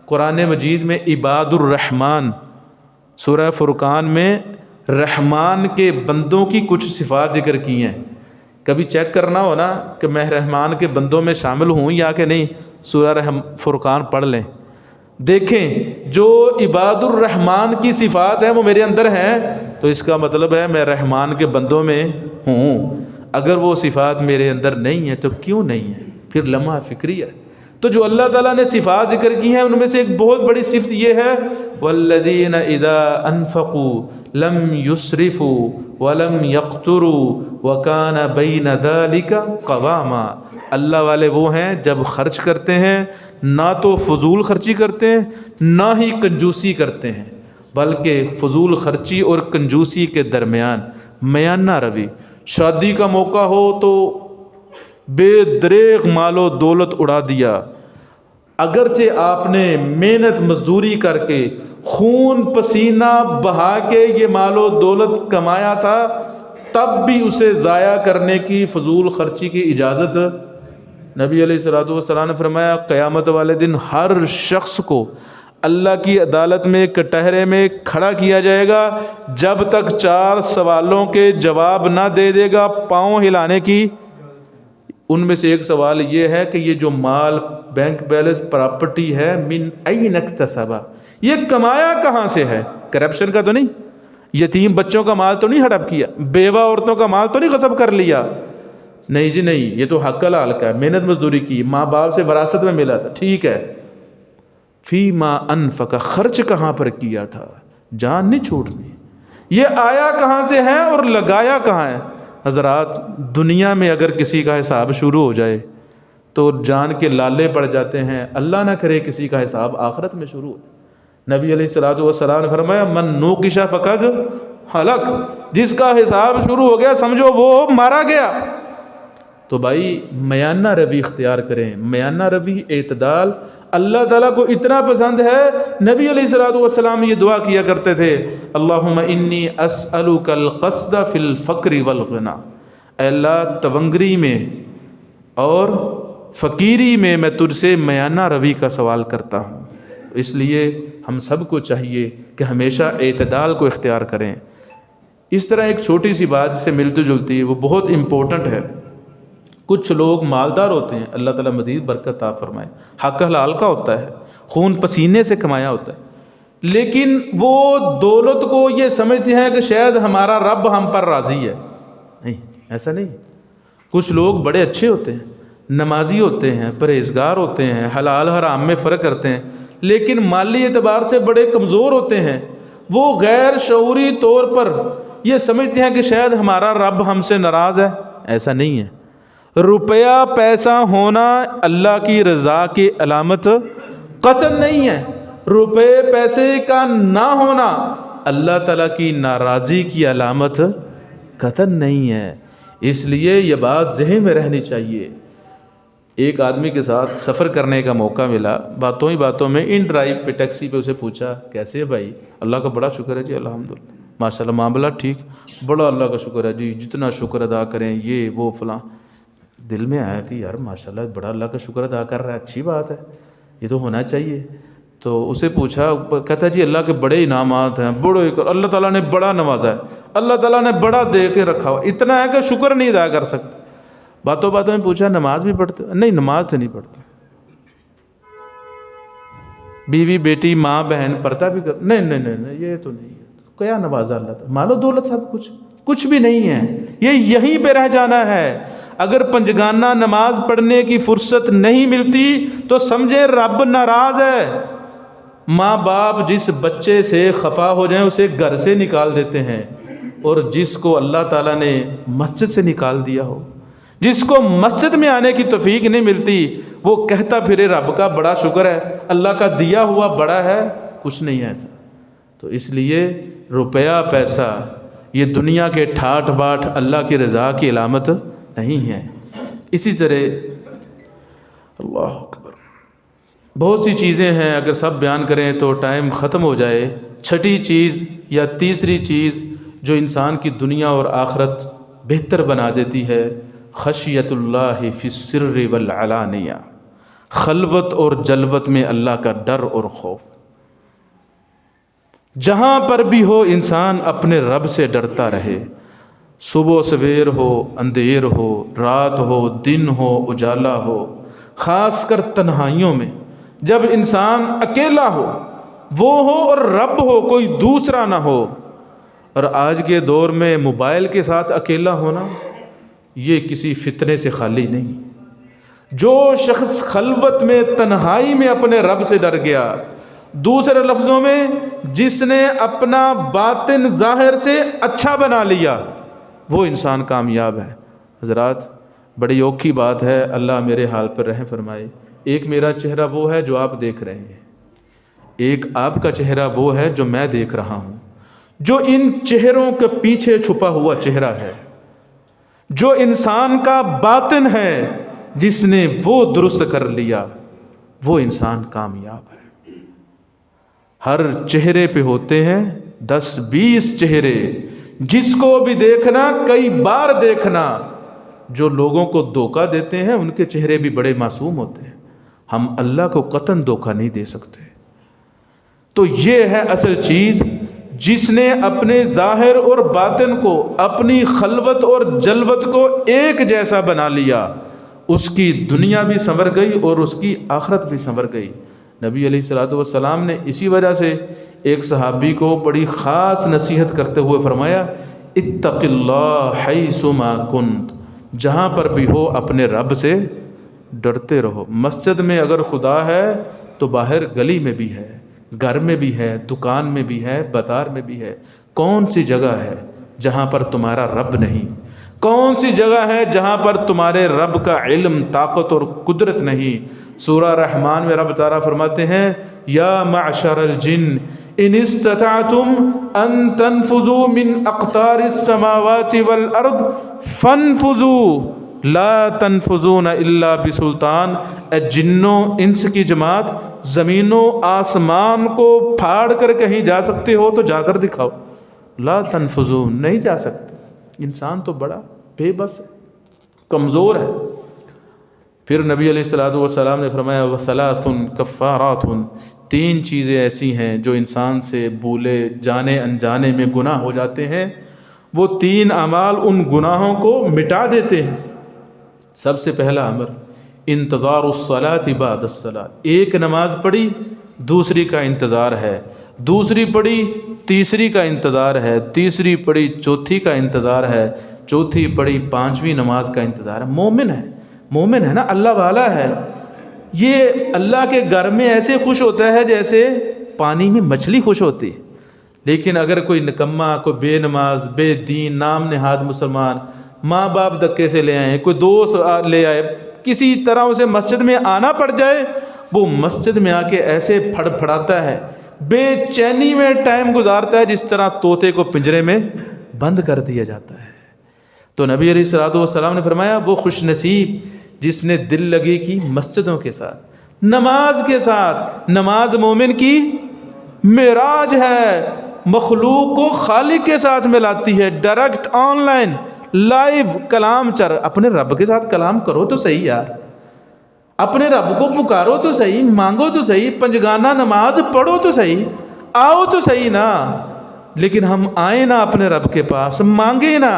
Speaker 1: قرآن مجید میں عباد الرحمن سورہ فرقان میں رحمان کے بندوں کی کچھ صفات ذکر کی ہیں۔ کبھی چیک کرنا ہو نا کہ میں رحمان کے بندوں میں شامل ہوں یا کہ نہیں، سورہ فرقان پڑھ لیں، دیکھیں جو عباد الرحمن کی صفات ہیں وہ میرے اندر ہیں تو اس کا مطلب ہے میں رحمان کے بندوں میں ہوں۔ اگر وہ صفات میرے اندر نہیں ہیں تو کیوں نہیں ہے؟ پھر لمحہ فکری ہے۔ تو جو اللہ تعالیٰ نے صفات ذکر کی ہیں ان میں سے ایک بہت بڑی صفت یہ ہے والذین اذا انفقوا لم یسرفوا ولم یقتروا وکان بین ذلک قواما. اللہ والے وہ ہیں جب خرچ کرتے ہیں نہ تو فضول خرچی کرتے ہیں نہ ہی کنجوسی کرتے ہیں، بلکہ فضول خرچی اور کنجوسی کے درمیان میانہ روی. شادی کا موقع ہو تو بے دریغ مال و دولت اڑا دیا، اگرچہ آپ نے محنت مزدوری کر کے خون پسینہ بہا کے یہ مال و دولت کمایا تھا، تب بھی اسے ضائع کرنے کی فضول خرچی کی اجازت. نبی علیہ الصلوۃ والسلام نے فرمایا قیامت والے دن ہر شخص کو اللہ کی عدالت میں کٹہرے میں کھڑا کیا جائے گا جب تک 4 سوالوں کے جواب نہ دے دے گا پاؤں ہلانے کی. ان میں سے ایک سوال یہ ہے کہ یہ جو مال بینک بیلنس پراپرٹی ہے من این اکتسبہ، یہ کمایا کہاں سے ہے؟ کرپشن کا تو نہیں، یتیم بچوں کا مال تو نہیں ہڑپ کیا، بیوہ عورتوں کا مال تو نہیں غصب کر لیا؟ نہیں جی نہیں، یہ تو حق حلال کا ہے، محنت مزدوری کی، ماں باپ سے وراثت میں ملا تھا. ٹھیک ہے، فیما انفق، خرچ کہاں پر کیا تھا؟ جان نہیں چھوڑنی. یہ آیا کہاں سے ہے اور لگایا کہاں ہے؟ حضرات دنیا میں اگر کسی کا حساب شروع ہو جائے تو جان کے لالے پڑ جاتے ہیں، اللہ نہ کرے کسی کا حساب آخرت میں شروع ہو. نبی علیہ الصلوۃ والسلام نے فرمایا من نوقش فقد ہلک، جس کا حساب شروع ہو گیا سمجھو وہ مارا گیا. تو بھائی میانہ روی اختیار کریں. میانہ روی، اعتدال اللہ تعالیٰ کو اتنا پسند ہے. نبی علیہ الصلوۃ والسلام یہ دعا کیا کرتے تھے اللہم انی اسألک القصد فی الفقر والغنا، اے اللہ تونگری میں اور فقیری میں میں تجھ سے میانہ روی کا سوال کرتا ہوں. اس لیے ہم سب کو چاہیے کہ ہمیشہ اعتدال کو اختیار کریں. اس طرح ایک چھوٹی سی بات سے ملتی جلتی ہے، وہ بہت امپورٹنٹ ہے. کچھ لوگ مالدار ہوتے ہیں، اللہ تعالیٰ مزید برکت عطا فرمائے، حق حلال کا ہوتا ہے، خون پسینے سے کمایا ہوتا ہے، لیکن وہ دولت کو یہ سمجھتے ہیں کہ شاید ہمارا رب ہم پر راضی ہے. نہیں، ایسا نہیں. کچھ لوگ بڑے اچھے ہوتے ہیں، نمازی ہوتے ہیں، پرہیزگار ہوتے ہیں، حلال حرام میں فرق کرتے ہیں، لیکن مالی اعتبار سے بڑے کمزور ہوتے ہیں. وہ غیر شعوری طور پر یہ سمجھتے ہیں کہ شاید ہمارا رب ہم سے ناراض ہے. ایسا نہیں ہے. روپیہ پیسہ ہونا اللہ کی رضا کی علامت قطعاً نہیں ہے. روپے پیسے کا نہ ہونا اللہ تعالیٰ کی ناراضی کی علامت قطعاً نہیں ہے. اس لیے یہ بات ذہن میں رہنی چاہیے. ایک آدمی کے ساتھ سفر کرنے کا موقع ملا، باتوں ہی باتوں میں ان ڈرائیو پہ ٹیکسی پہ اسے پوچھا کیسے ہے بھائی؟ اللہ کا بڑا شکر ہے جی، الحمدللہ ماشاء اللہ معاملہ ٹھیک، بڑا اللہ کا شکر ہے جی، جتنا شکر ادا کریں یہ وہ فلاں. دل میں آیا کہ یار ماشاءاللہ بڑا اللہ کا شکر ادا کر رہا ہے، اچھی بات ہے، یہ تو ہونا چاہیے. تو اسے پوچھا، کہتا جی اللہ کے بڑے انعامات ہیں، بڑے اللہ تعالیٰ نے بڑا نوازا ہے، اللہ تعالیٰ نے بڑا دے کے رکھا ہوا، اتنا ہے کہ شکر نہیں ادا کر سکتے. باتوں باتوں میں پوچھا نماز بھی پڑھتے؟ نہیں نماز تو نہیں پڑھتے. بیوی بیٹی ماں بہن پڑھتا بھی کر؟ نہیں نہیں نہیں یہ تو نہیں ہے. کیا نوازا اللہ تعالیٰ؟ مال و دولت سب کچھ بھی نہیں ہے، یہ یہیں پہ رہ جانا ہے. اگر پنجگانہ نماز پڑھنے کی فرصت نہیں ملتی تو سمجھے رب ناراض ہے. ماں باپ جس بچے سے خفا ہو جائیں اسے گھر سے نکال دیتے ہیں، اور جس کو اللہ تعالیٰ نے مسجد سے نکال دیا ہو، جس کو مسجد میں آنے کی توفیق نہیں ملتی، وہ کہتا پھرے رب کا بڑا شکر ہے، اللہ کا دیا ہوا بڑا ہے. کچھ نہیں ہے ایسا. تو اس لیے روپیہ پیسہ یہ دنیا کے ٹھاٹ باٹ اللہ کی رضا کی علامت نہیں ہے. اسی طرح اللہ اکبر بہت سی چیزیں ہیں، اگر سب بیان کریں تو ٹائم ختم ہو جائے. چھٹی چیز یا تیسری چیز جو انسان کی دنیا اور آخرت بہتر بنا دیتی ہے، خشیت اللہ فی السر والعلانیہ، خلوت اور جلوت میں اللہ کا ڈر اور خوف. جہاں پر بھی ہو انسان اپنے رب سے ڈرتا رہے. صبح سویر ہو، اندھیر ہو، رات ہو، دن ہو، اجالا ہو، خاص کر تنہائیوں میں جب انسان اکیلا ہو، وہ ہو اور رب ہو، کوئی دوسرا نہ ہو. اور آج کے دور میں موبائل کے ساتھ اکیلا ہونا یہ کسی فتنے سے خالی نہیں. جو شخص خلوت میں تنہائی میں اپنے رب سے ڈر گیا، دوسرے لفظوں میں جس نے اپنا باطن ظاہر سے اچھا بنا لیا، وہ انسان کامیاب ہے۔ حضرات بڑی اوکھی بات ہے، اللہ میرے حال پر رحم فرمائے۔ ایک میرا چہرہ وہ ہے جو آپ دیکھ رہے ہیں، ایک آپ کا چہرہ وہ ہے جو میں دیکھ رہا ہوں۔ جو ان چہروں کے پیچھے چھپا ہوا چہرہ ہے، جو انسان کا باطن ہے، جس نے وہ درست کر لیا، وہ انسان کامیاب ہے۔ ہر چہرے پہ ہوتے ہیں 10-20 چہرے، جس کو بھی دیکھنا کئی بار دیکھنا۔ جو لوگوں کو دھوکہ دیتے ہیں ان کے چہرے بھی بڑے معصوم ہوتے ہیں، ہم اللہ کو قطعاً دھوکہ نہیں دے سکتے۔ تو یہ ہے اصل چیز، جس نے اپنے ظاہر اور باطن کو، اپنی خلوت اور جلوت کو ایک جیسا بنا لیا، اس کی دنیا بھی سنور گئی اور اس کی آخرت بھی سنور گئی۔ نبی علیہ الصلوۃ والسلام نے اسی وجہ سے ایک صحابی کو بڑی خاص نصیحت کرتے ہوئے فرمایا، اتق اللہ حیث ما کنت، جہاں پر بھی ہو اپنے رب سے ڈرتے رہو۔ مسجد میں اگر خدا ہے تو باہر گلی میں بھی ہے، گھر میں بھی ہے، دکان میں بھی ہے، بازار میں بھی ہے۔ کون سی جگہ ہے جہاں پر تمہارا رب نہیں؟ کون سی جگہ ہے جہاں پر تمہارے رب کا علم، طاقت اور قدرت نہیں؟ سورہ رحمان میں رب تعالیٰ فرماتے ہیں، یا معشر الجن ان استطعتم ان تنفذوا من اقطار السماوات والارض فانفذوا لا تنفذون الا بسلطان۔ اے جنوں انس کی جماعت، زمین و آسمان کو پھاڑ کر کہیں جا سکتے ہو تو جا کر دکھاؤ۔ لا تنفذوا، نہیں جا سکتے۔ انسان تو بڑا بے بس ہے، کمزور ہے۔ پھر نبی علیہ الصلوۃ والسلام نے فرمایا، وثلاث کفارات، 3 چیزیں ایسی ہیں جو انسان سے بھولے جانے انجانے میں گناہ ہو جاتے ہیں، وہ 3 اعمال ان گناہوں کو مٹا دیتے ہیں۔ سب سے پہلا امر انتظار الصلاۃ بعد الصلاۃ، ایک نماز پڑھی دوسری کا انتظار ہے، دوسری پڑھی تیسری کا انتظار ہے، تیسری پڑھی چوتھی کا انتظار ہے، چوتھی پڑھی 5ویں نماز کا انتظار ہے۔ مومن ہے نا، اللہ والا ہے، یہ اللہ کے گھر میں ایسے خوش ہوتا ہے جیسے پانی میں مچھلی خوش ہوتی ہے۔ لیکن اگر کوئی نکما، کوئی بے نماز، بے دین، نام نہاد مسلمان، ماں باپ دھکے سے لے آئے، کوئی دوست لے آئے، کسی طرح اسے مسجد میں آنا پڑ جائے، وہ مسجد میں آ کے ایسے پھڑ پھڑاتا ہے، بے چینی میں ٹائم گزارتا ہے جس طرح طوطے کو پنجرے میں بند کر دیا جاتا ہے۔ تو نبی علیہ الصلوۃ والسلام نے فرمایا، وہ خوش نصیب جس نے دل لگی کی مسجدوں کے ساتھ، نماز کے ساتھ۔ نماز مومن کی معراج ہے، مخلوق کو خالق کے ساتھ ملاتی ہے، ڈائریکٹ آن لائن لائیو کلام چر۔ اپنے رب کے ساتھ کلام کرو تو صحیح یار، اپنے رب کو پکارو تو صحیح، مانگو تو صحیح، پنجگانہ نماز پڑھو تو صحیح، آؤ تو صحیح نا۔ لیکن ہم آئیں نا اپنے رب کے پاس، مانگے نا،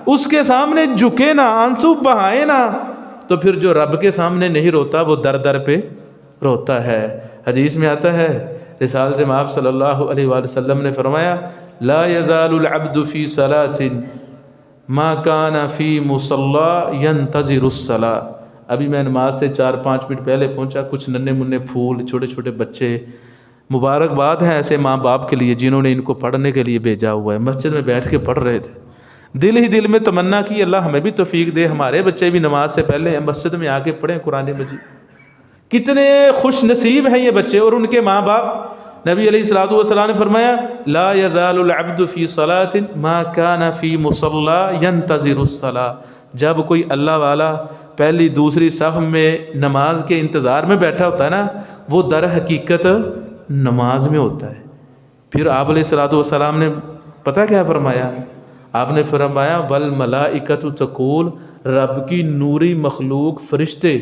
Speaker 1: اس کے سامنے جھکے نا، آنسو بہائے نا، تو پھر جو رب کے سامنے نہیں روتا وہ در در پہ روتا ہے۔ حدیث میں آتا ہے، رسالت مآب صلی اللہ علیہ وآلہ وسلم نے فرمایا، لا یزال العبد فی صلاۃ ما کان فی مصلی ینتظر الصلاۃ۔ ابھی میں نماز سے 4-5 منٹ پہلے پہنچا، کچھ ننھے منھے پھول، چھوٹے چھوٹے بچے، مبارکباد ہے ایسے ماں باپ کے لیے جنہوں نے ان کو پڑھنے کے لیے بھیجا ہوا ہے۔ مسجد میں بیٹھ کے پڑھ رہے تھے، دل ہی دل میں تمنا کی، اللہ ہمیں بھی توفیق دے، ہمارے بچے بھی نماز سے پہلے مسجد میں آ کے پڑھیں قرآن مجید۔ کتنے خوش نصیب ہیں یہ بچے اور ان کے ماں باپ۔ نبی علیہ الصلوۃ والسلام نے فرمایا، لا یزال العبد فی صلاۃ ما کان فی مصلی ینتظر الصلاۃ۔ جب کوئی اللہ والا پہلی دوسری صف میں نماز کے انتظار میں بیٹھا ہوتا ہے نا، وہ در حقیقت نماز میں ہوتا ہے۔ پھر آپ علیہ الصلوۃ والسلام نے پتہ کیا فرمایا؟ آپ نے فرمایا، والملائکۃ تقول، رب کی نوری مخلوق فرشتے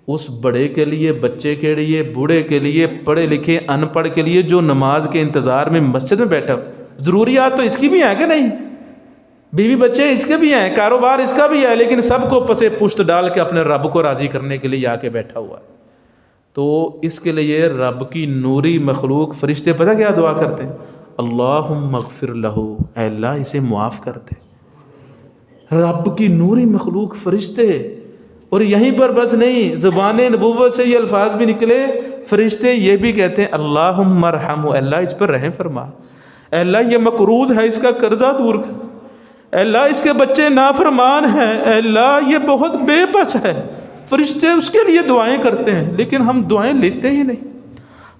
Speaker 1: اس بڑے کے لیے، بچے کے لیے، بوڑھے کے لیے، پڑھے لکھے ان پڑھ کے لیے جو نماز کے انتظار میں مسجد میں بیٹھا، ضروریات تو اس کی بھی ہیں کہ نہیں؟ بیوی بچے اس کے بھی ہیں، کاروبار اس کا بھی ہے، لیکن سب کو پسے پشت ڈال کے اپنے رب کو راضی کرنے کے لیے آ کے بیٹھا ہوا ہے۔ تو اس کے لیے رب کی نوری مخلوق فرشتے پتہ کیا دعا کرتے ہیں؟ اللہم اغفر لہو، اے اللہ اسے معاف کر دے۔ رب کی نوری مخلوق فرشتے اور یہیں پر بس نہیں، زبان نبوت سے یہ الفاظ بھی نکلے، فرشتے یہ بھی کہتے ہیں اللہم ارحمہ، اللہ اس پر رحم فرما، اے اللہ یہ مقروض ہے، اس کا قرضہ دور کر، اے اللہ اس کے بچے نافرمان ہیں، اے اللہ یہ بہت بے بس ہے۔ فرشتے اس کے لیے دعائیں کرتے ہیں، لیکن ہم دعائیں لیتے ہی نہیں۔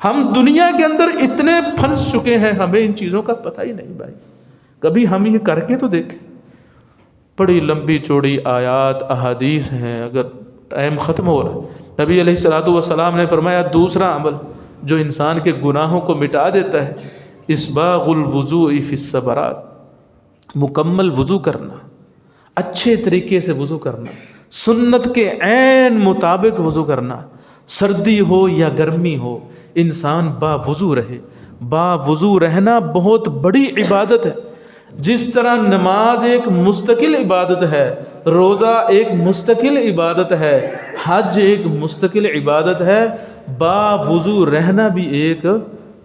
Speaker 1: ہم دنیا کے اندر اتنے پھنس چکے ہیں، ہمیں ان چیزوں کا پتہ ہی نہیں بھائی۔ کبھی ہم یہ کر کے تو دیکھیں۔ بڑی لمبی چوڑی آیات احادیث ہیں، اگر ٹائم ختم ہو رہا ہے۔ نبی علیہ الصلوۃ والسلام نے فرمایا دوسرا عمل جو انسان کے گناہوں کو مٹا دیتا ہے، اسباغ الوضوء فی الصبرات، مکمل وضو کرنا، اچھے طریقے سے وضو کرنا، سنت کے عین مطابق وضو کرنا، سردی ہو یا گرمی ہو انسان با وضو رہے۔ با وضو رہنا بہت بڑی عبادت ہے۔ جس طرح نماز ایک مستقل عبادت ہے، روزہ ایک مستقل عبادت ہے، حج ایک مستقل عبادت ہے، با وضو رہنا بھی ایک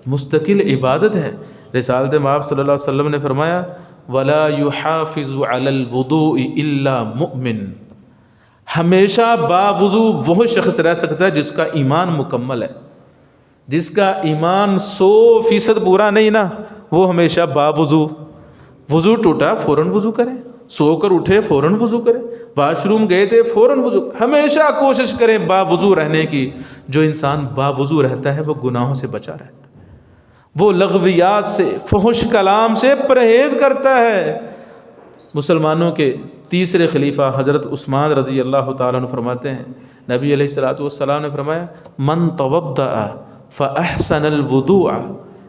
Speaker 1: مستقل عبادت ہے۔ رسالت مآب صلی اللہ علیہ وسلم نے فرمایا وَلَا يُحَافِظُ عَلَى الْوُضُوءِ إِلَّا مُؤْمِن، ہمیشہ با وضو وہ شخص رہ سکتا ہے جس کا ایمان مکمل ہے۔ جس کا ایمان 100% پورا نہیں نا، وہ ہمیشہ با وضو، وضو ٹوٹا فوراً وضو کریں، سو کر اٹھے فوراً وضو کریں، واش روم گئے تھے فوراً وضو، ہمیشہ کوشش کریں با وضو رہنے کی۔ جو انسان با وضو رہتا ہے وہ گناہوں سے بچا رہتا ہے، وہ لغویات سے، فحش کلام سے پرہیز کرتا ہے۔ مسلمانوں کے تیسرے خلیفہ حضرت عثمان رضی اللہ تعالیٰ عنہ فرماتے ہیں، نبی علیہ الصلوۃ والسلام نے فرمایا من توضأ فأحسن الوضوء،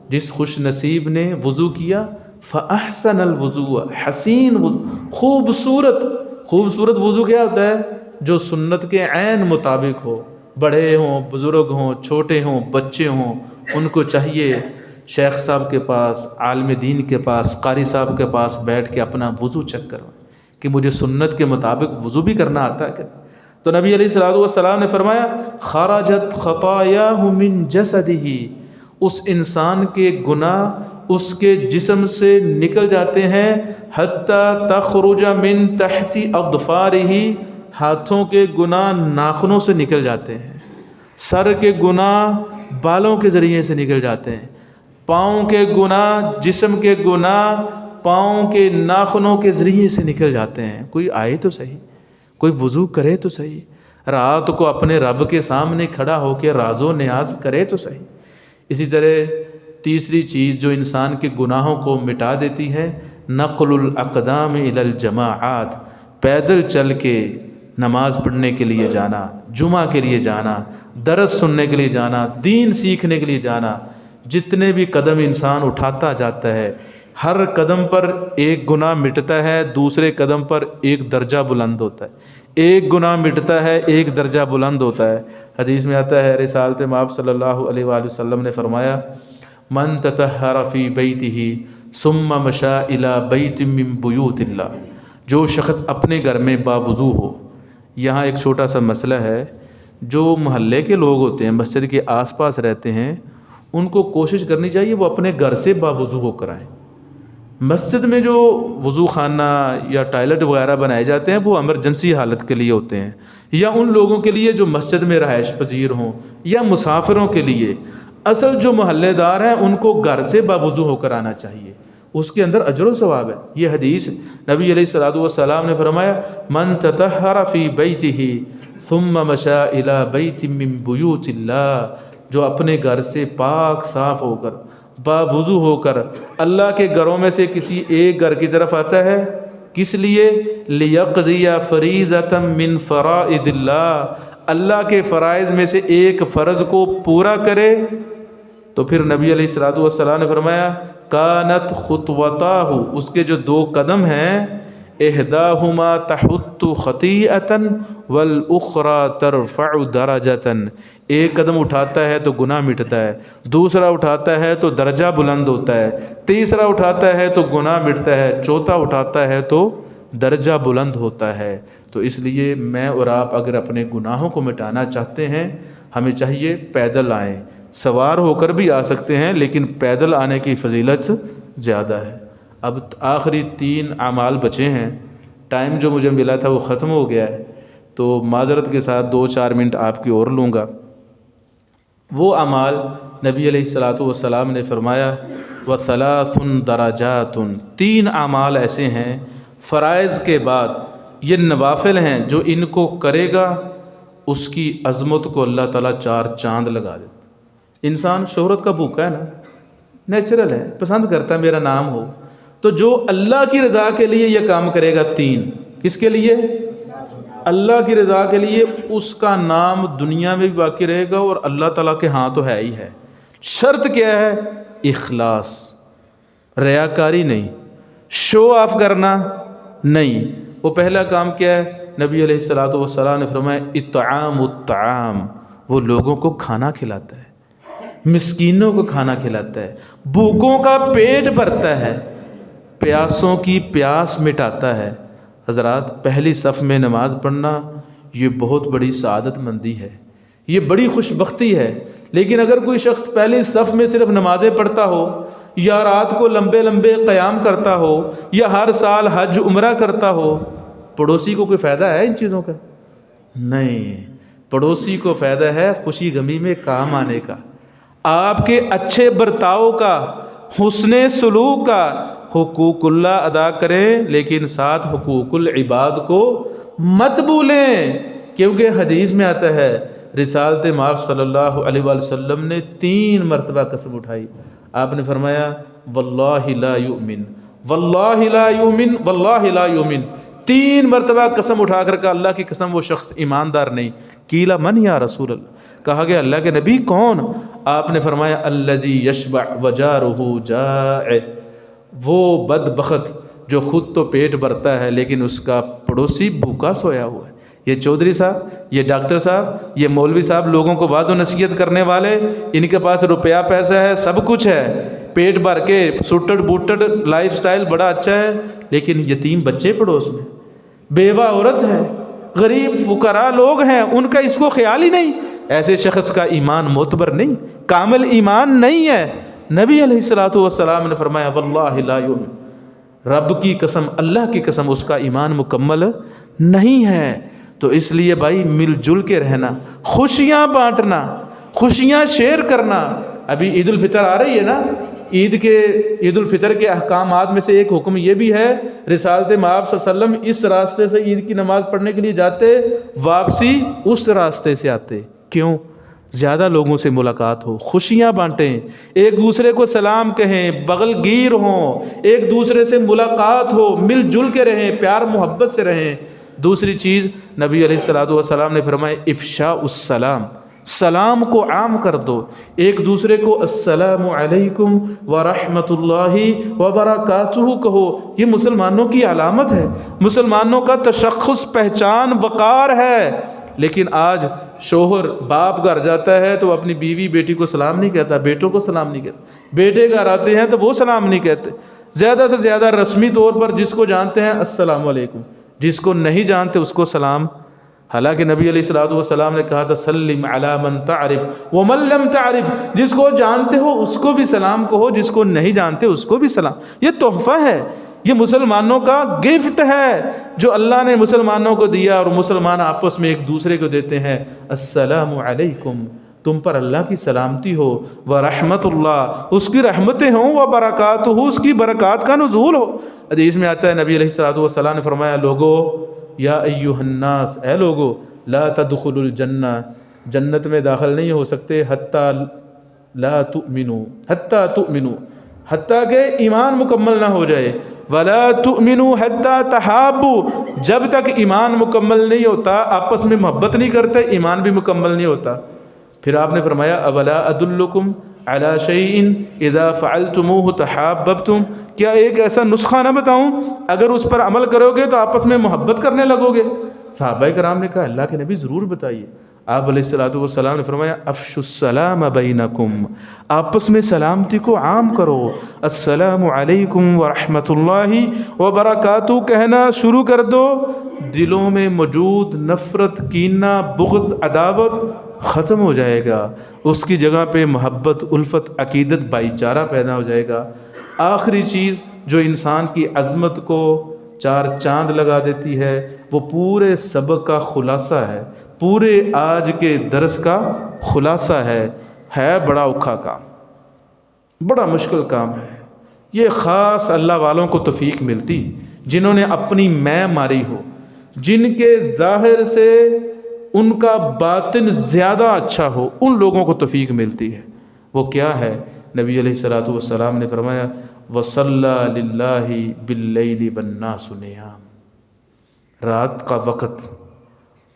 Speaker 1: جس خوش نصیب نے وضو کیا، فأحسن الوضوء، حسین وضو، خوبصورت وضو کیا ہوتا ہے؟ جو سنت کے عین مطابق ہو، بڑے ہوں، بزرگ ہوں، چھوٹے ہوں، بچے ہوں، ان کو چاہیے شیخ صاحب کے پاس، عالم دین کے پاس، قاری صاحب کے پاس بیٹھ کے اپنا وضو چیک کروائیں کہ مجھے سنت کے مطابق وضو بھی کرنا آتا ہے کہ۔ تو نبی علیہ الصلوۃ والسلام نے فرمایا خرجت خطاياه من جسده، اس انسان کے گناہ اس کے جسم سے نکل جاتے ہیں، حتی تخرج من تحت اظفاره، ہاتھوں کے گناہ ناخنوں سے نکل جاتے ہیں، سر کے گناہ بالوں کے ذریعے سے نکل جاتے ہیں، پاؤں کے گناہ، جسم کے گناہ پاؤں کے ناخنوں کے ذریعے سے نکل جاتے ہیں۔ کوئی آئے تو صحیح، کوئی وضو کرے تو صحیح، رات کو اپنے رب کے سامنے کھڑا ہو کے راز و نیاز کرے تو صحیح۔ اسی طرح تیسری چیز جو انسان کے گناہوں کو مٹا دیتی ہے، نقل الاقدام الی الجماعات، پیدل چل کے نماز پڑھنے کے لیے جانا، جمعہ کے لیے جانا، درس سننے کے لیے جانا، دین سیکھنے کے لیے جانا۔ جتنے بھی قدم انسان اٹھاتا جاتا ہے، ہر قدم پر ایک گناہ مٹتا ہے، دوسرے قدم پر ایک درجہ بلند ہوتا ہے، ایک گناہ مٹتا ہے، ایک درجہ بلند ہوتا ہے۔ حدیث میں آتا ہے، رسالت مآب صلی اللہ علیہ وآلہ وسلم نے فرمایا من تطہر فی بیتہ ثم مشى الی بیت من بیوت اللہ، جو شخص اپنے گھر میں باوضو ہو۔ یہاں ایک چھوٹا سا مسئلہ ہے، جو محلے کے لوگ ہوتے ہیں، مسجد کے آس پاس رہتے ہیں، ان کو کوشش کرنی چاہیے وہ اپنے گھر سے باوضو ہو کر آئیں۔ مسجد میں جو وضو خانہ یا ٹائلٹ وغیرہ بنائے جاتے ہیں وہ ایمرجنسی حالت کے لیے ہوتے ہیں، یا ان لوگوں کے لیے جو مسجد میں رہائش پذیر ہوں، یا مسافروں کے لیے۔ اصل جو محلے دار ہیں ان کو گھر سے باوضو ہو کر آنا چاہیے، اس کے اندر اجر و ثواب ہے۔ یہ حدیث نبی علیہ الصلوۃ والسلام نے فرمایا من تطہر فی بیتہ ثم مشى الی بیت من بیوت اللہ، جو اپنے گھر سے پاک صاف ہو کر، باوضو ہو کر اللہ کے گھروں میں سے کسی ایک گھر کی طرف آتا ہے، کس لیے؟ لیقضی فریضۃ من فرائض اللہ، اللہ کے فرائض میں سے ایک فرض کو پورا کرے۔ تو پھر نبی علیہ الصلوۃ والسلام نے فرمایا کانت خطوتاہ، اس کے جو دو قدم ہیں، احداہما تحط خطیئۃ والاخری ترفع درجۃ، ایک قدم اٹھاتا ہے تو گناہ مٹتا ہے، دوسرا اٹھاتا ہے تو درجہ بلند ہوتا ہے، تیسرا اٹھاتا ہے تو گناہ مٹتا ہے، چوتھا اٹھاتا ہے تو درجہ بلند ہوتا ہے۔ تو اس لیے میں اور آپ اگر اپنے گناہوں کو مٹانا چاہتے ہیں، ہمیں چاہیے پیدل آئیں، سوار ہو کر بھی آ سکتے ہیں لیکن پیدل آنے کی فضیلت زیادہ ہے۔ اب آخری 3 اعمال بچے ہیں، ٹائم جو مجھے ملا تھا وہ ختم ہو گیا ہے۔ تو معذرت کے ساتھ 2-4 منٹ آپ کی اور لوں گا۔ وہ اعمال نبی علیہ الصلاۃ والسلام نے فرمایا وَثَلَاثٌ دَرَجَاتٌ، 3 اعمال ایسے ہیں فرائض کے بعد، یہ نوافل ہیں، جو ان کو کرے گا اس کی عظمت کو اللہ تعالیٰ 4 چاند لگا دیتا۔ انسان شہرت کا بھوکا ہے نا، نیچرل ہے، پسند کرتا ہے میرا نام ہو، تو جو اللہ کی رضا کے لیے یہ کام کرے گا 3، کس کے لیے؟ اللہ کی رضا کے لیے، اس کا نام دنیا میں بھی باقی رہے گا اور اللہ تعالیٰ کے ہاں تو ہے ہی ہے۔ شرط کیا ہے؟ اخلاص، ریاکاری نہیں، شو آف کرنا نہیں۔ وہ پہلا کام کیا ہے؟ نبی علیہ الصلاۃ والسلام نے فرمایا اطعام الطعام، وہ لوگوں کو کھانا کھلاتا ہے، مسکینوں کو کھانا کھلاتا ہے، بھوکوں کا پیٹ بھرتا ہے، پیاسوں کی پیاس مٹاتا ہے۔ حضرات، پہلی صف میں نماز پڑھنا یہ بہت بڑی سعادت مندی ہے، یہ بڑی خوش بختی ہے۔ لیکن اگر کوئی شخص پہلی صف میں صرف نمازیں پڑھتا ہو، یا رات کو لمبے لمبے قیام کرتا ہو، یا ہر سال حج عمرہ کرتا ہو، پڑوسی کو کوئی فائدہ ہے ان چیزوں کا؟ نہیں، پڑوسی کو فائدہ ہے خوشی غمی میں کام آنے کا، آپ کے اچھے برتاؤ کا، حسن سلوک کا۔ حقوق اللہ ادا کریں لیکن ساتھ حقوق العباد کو مت بھولیں، کیونکہ حدیث میں آتا ہے رسالت مآب صلی اللہ علیہ وآلہ وسلم نے 3 مرتبہ قسم اٹھائی۔ آپ نے فرمایا واللہ لا یؤمن، واللہ لا یؤمن، واللہ لا یؤمن، 3 مرتبہ قسم اٹھا کر کہا اللہ کی قسم وہ شخص ایماندار نہیں۔ قیل من یا رسول اللہ، کہا گیا اللہ کے نبی کون؟ آپ نے فرمایا الذی یشبع وجارہ جائع، وہ بدبخت جو خود تو پیٹ بھرتا ہے لیکن اس کا پڑوسی بھوکا سویا ہوا ہے۔ یہ چودھری صاحب، یہ ڈاکٹر صاحب، یہ مولوی صاحب، لوگوں کو واعظ و نصیحت کرنے والے، ان کے پاس روپیہ پیسہ ہے، سب کچھ ہے، پیٹ بھر کے سوٹڈ بوٹڈ لائف سٹائل بڑا اچھا ہے، لیکن یتیم بچے پڑوس میں، بیوہ عورت ہے، غریب فقراء لوگ ہیں، ان کا اس کو خیال ہی نہیں۔ ایسے شخص کا ایمان معتبر نہیں، کامل ایمان نہیں ہے۔ نبی علیہ الصلوۃ والسلام نے فرمایا واللہ لا یؤمن، رب کی قسم، اللہ کی قسم، اس کا ایمان مکمل نہیں ہے۔ تو اس لیے بھائی مل جل کے رہنا، خوشیاں بانٹنا، خوشیاں شیئر کرنا۔ ابھی عید الفطر آ رہی ہے نا، عید الفطر کے احکامات میں سے ایک حکم یہ بھی ہے، رسالت مآب صلی اللہ علیہ وسلم اس راستے سے عید کی نماز پڑھنے کے لیے جاتے، واپسی اس راستے سے آتے۔ کیوں؟ زیادہ لوگوں سے ملاقات ہو، خوشیاں بانٹیں، ایک دوسرے کو سلام کہیں، بغل گیر ہوں، ایک دوسرے سے ملاقات ہو، مل جل کے رہیں، پیار محبت سے رہیں۔ دوسری چیز نبی علیہ الصلوۃ والسلام نے فرمایا افشاء السلام، سلام کو عام کر دو، ایک دوسرے کو السلام علیکم ورحمۃ اللہ وبرکاتہ کہو۔ یہ مسلمانوں کی علامت ہے، مسلمانوں کا تشخص، پہچان، وقار ہے۔ لیکن آج شوہر باپ گھر جاتا ہے تو اپنی بیوی بیٹی کو سلام نہیں کہتا، بیٹوں کو سلام نہیں کہتا، بیٹے گھر آتے ہیں تو وہ سلام نہیں کہتے۔ زیادہ سے زیادہ رسمی طور پر جس کو جانتے ہیں السلام علیکم، جس کو نہیں جانتے اس کو سلام۔ حالانکہ نبی علیہ الصلوۃ والسلام نے کہا تھا سلم علی من تعرف ومن لم تعرف، جس کو جانتے ہو اس کو بھی سلام کہو، جس کو نہیں جانتے اس کو بھی سلام۔ یہ تحفہ ہے، یہ مسلمانوں کا گفٹ ہے جو اللہ نے مسلمانوں کو دیا، اور مسلمان آپس میں ایک دوسرے کو دیتے ہیں السلام علیکم، تم پر اللہ کی سلامتی ہو، ورحمت اللہ، اس کی رحمتیں ہوں، وبرکاتہ، اس کی برکات کا نزول ہو۔ حدیث میں آتا ہے نبی علیہ الصلوۃ والسلام نے فرمایا لوگو یا ایھا الناس، اے لوگو لا تدخلوا الجنہ، جنت میں داخل نہیں ہو سکتے حتی لا تؤمنوا، حتی تؤمنوا، حتیٰ کہ ایمان مکمل نہ ہو جائے، ولا تؤمنوا حتی تحابوا، جب تک ایمان مکمل نہیں ہوتا، آپس میں محبت نہیں کرتے، ایمان بھی مکمل نہیں ہوتا۔ پھر آپ نے فرمایا اولا ادلکم علی شیء اذا فعلتموه تحاببتم، کیا ایک ایسا نسخہ نہ بتاؤں، اگر اس پر عمل کرو گے تو آپس میں محبت کرنے لگو گے؟ صحابہ کرام نے کہا اللہ کے نبی ضرور بتائیے۔ آپ علیہ الصلوۃ والسلام نے فرمایا افشوا السلام بینکم، آپس میں سلامتی کو عام کرو، السلام علیکم ورحمۃ اللہ وبرکاتہ کہنا شروع کر دو، دلوں میں موجود نفرت، کینہ، بغض، عداوت ختم ہو جائے گا، اس کی جگہ پہ محبت، الفت، عقیدت، بھائی چارہ پیدا ہو جائے گا۔ آخری چیز جو انسان کی عظمت کو 4 چاند لگا دیتی ہے، وہ پورے سبق کا خلاصہ ہے، پورے آج کے درس کا خلاصہ ہے بڑا اوکھا کام، بڑا مشکل کام ہے۔ یہ خاص اللہ والوں کو توفیق ملتی، جنہوں نے اپنی میں ماری ہو، جن کے ظاہر سے ان کا باطن زیادہ اچھا ہو، ان لوگوں کو توفیق ملتی ہے۔ وہ کیا ہے؟ نبی علیہ الصلوۃ والسلام نے فرمایا وَصَلَّى لِلَّهِ بِاللَّيْلِ وَالنَّاسُ نِيَامٌ، رات کا وقت،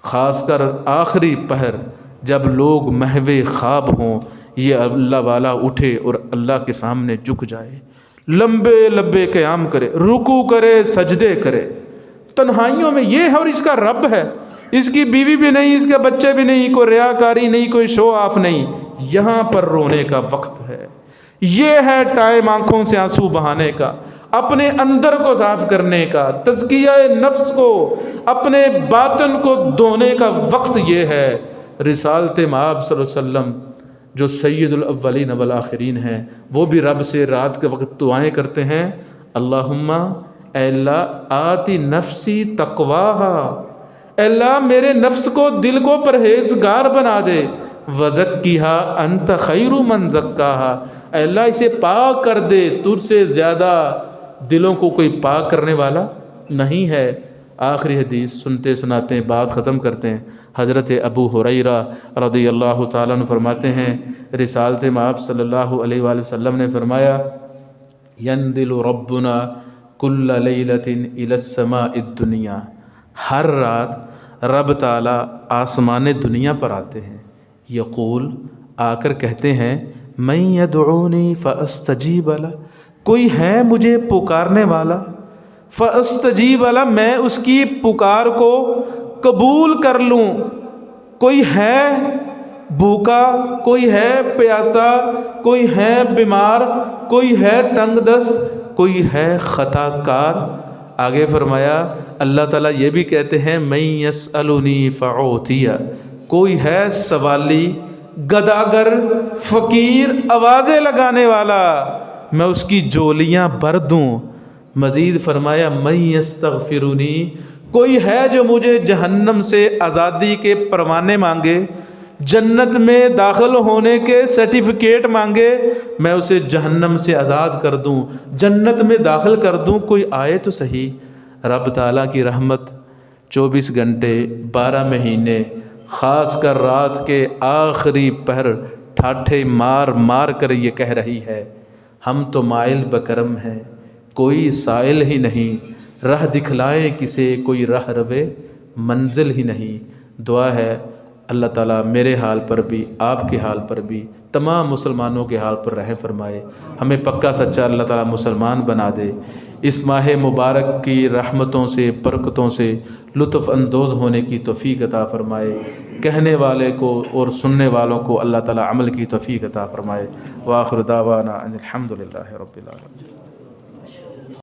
Speaker 1: خاص کر آخری پہر، جب لوگ محو خواب ہوں، یہ اللہ والا اٹھے اور اللہ کے سامنے جھک جائے، لمبے لمبے قیام کرے، رکوع کرے، سجدے کرے، تنہائیوں میں یہ ہے، اور اس کا رب ہے، اس کی بیوی بھی نہیں، اس کے بچے بھی نہیں، کوئی ریاکاری نہیں، کوئی شو آف نہیں، یہاں پر رونے کا وقت ہے، یہ ہے ٹائم آنکھوں سے آنسو بہانے کا، اپنے اندر کو صاف کرنے کا، تزکیہ نفس کو، اپنے باطن کو دھونے کا وقت یہ ہے۔ رسالت مآب صلی اللہ علیہ وسلم جو سید الاولین والآخرین ہیں، وہ بھی رب سے رات کے وقت دعائیں کرتے ہیں، اللہم، اے اللہ آتی نفسی تقواہا، اے اللہ میرے نفس کو، دل کو پرہیزگار بنا دے، وزکیہا انت خیر من زکاہا، اے اللہ اسے پاک کر دے، تجھ سے زیادہ دلوں کو کوئی پاک کرنے والا نہیں ہے۔ آخری حدیث سنتے سناتے ہیں، بات ختم کرتے ہیں۔ حضرت ابو ہریرہ رضی اللہ تعالیٰ عنہ فرماتے ہیں، رسالت مآب صلی اللہ علیہ وآلہ وسلم نے فرمایا ینزل ربنا کل لیلۃ الی السماء الدنیا، ہر رات رب تعالیٰ آسمان دنیا پر آتے ہیں، یقول، آ کر کہتے ہیں، من یدعونی فاستجیب لہ، کوئی ہے مجھے پکارنے والا، فاستجیب لہ، میں اس کی پکار کو قبول کر لوں، کوئی ہے بھوکا، کوئی ہے پیاسا، کوئی ہے بیمار، کوئی ہے تنگ دست، کوئی ہے خطا کار۔ آگے فرمایا اللہ تعالیٰ یہ بھی کہتے ہیں من یسألنی فأعطیہ، کوئی ہے سوالی، گداگر، فقیر، آوازیں لگانے والا، میں اس کی جولیاں بھر دوں۔ مزید فرمایا من یستغفرنی، کوئی ہے جو مجھے جہنم سے آزادی کے پروانے مانگے، جنت میں داخل ہونے کے سرٹیفکیٹ مانگے، میں اسے جہنم سے آزاد کر دوں، جنت میں داخل کر دوں، کوئی آئے تو صحیح۔ رب تعالیٰ کی رحمت 24 گھنٹے 12 مہینے، خاص کر رات کے آخری پہر ٹھاٹھے مار مار کر یہ کہہ رہی ہے، ہم تو مائل بکرم ہیں، کوئی سائل ہی نہیں، راہ دکھلائیں کسے، کوئی راہ روے منزل ہی نہیں۔ دعا ہے اللہ تعالیٰ میرے حال پر بھی، آپ کے حال پر بھی، تمام مسلمانوں کے حال پر رحم فرمائے، ہمیں پکا سچا اللہ تعالیٰ مسلمان بنا دے، اس ماہ مبارک کی رحمتوں سے، برکتوں سے لطف اندوز ہونے کی توفیق عطا فرمائے، کہنے والے کو اور سننے والوں کو اللہ تعالیٰ عمل کی توفیق عطا فرمائے۔ وآخر دعوانا ان الحمد للہ رب العالمین۔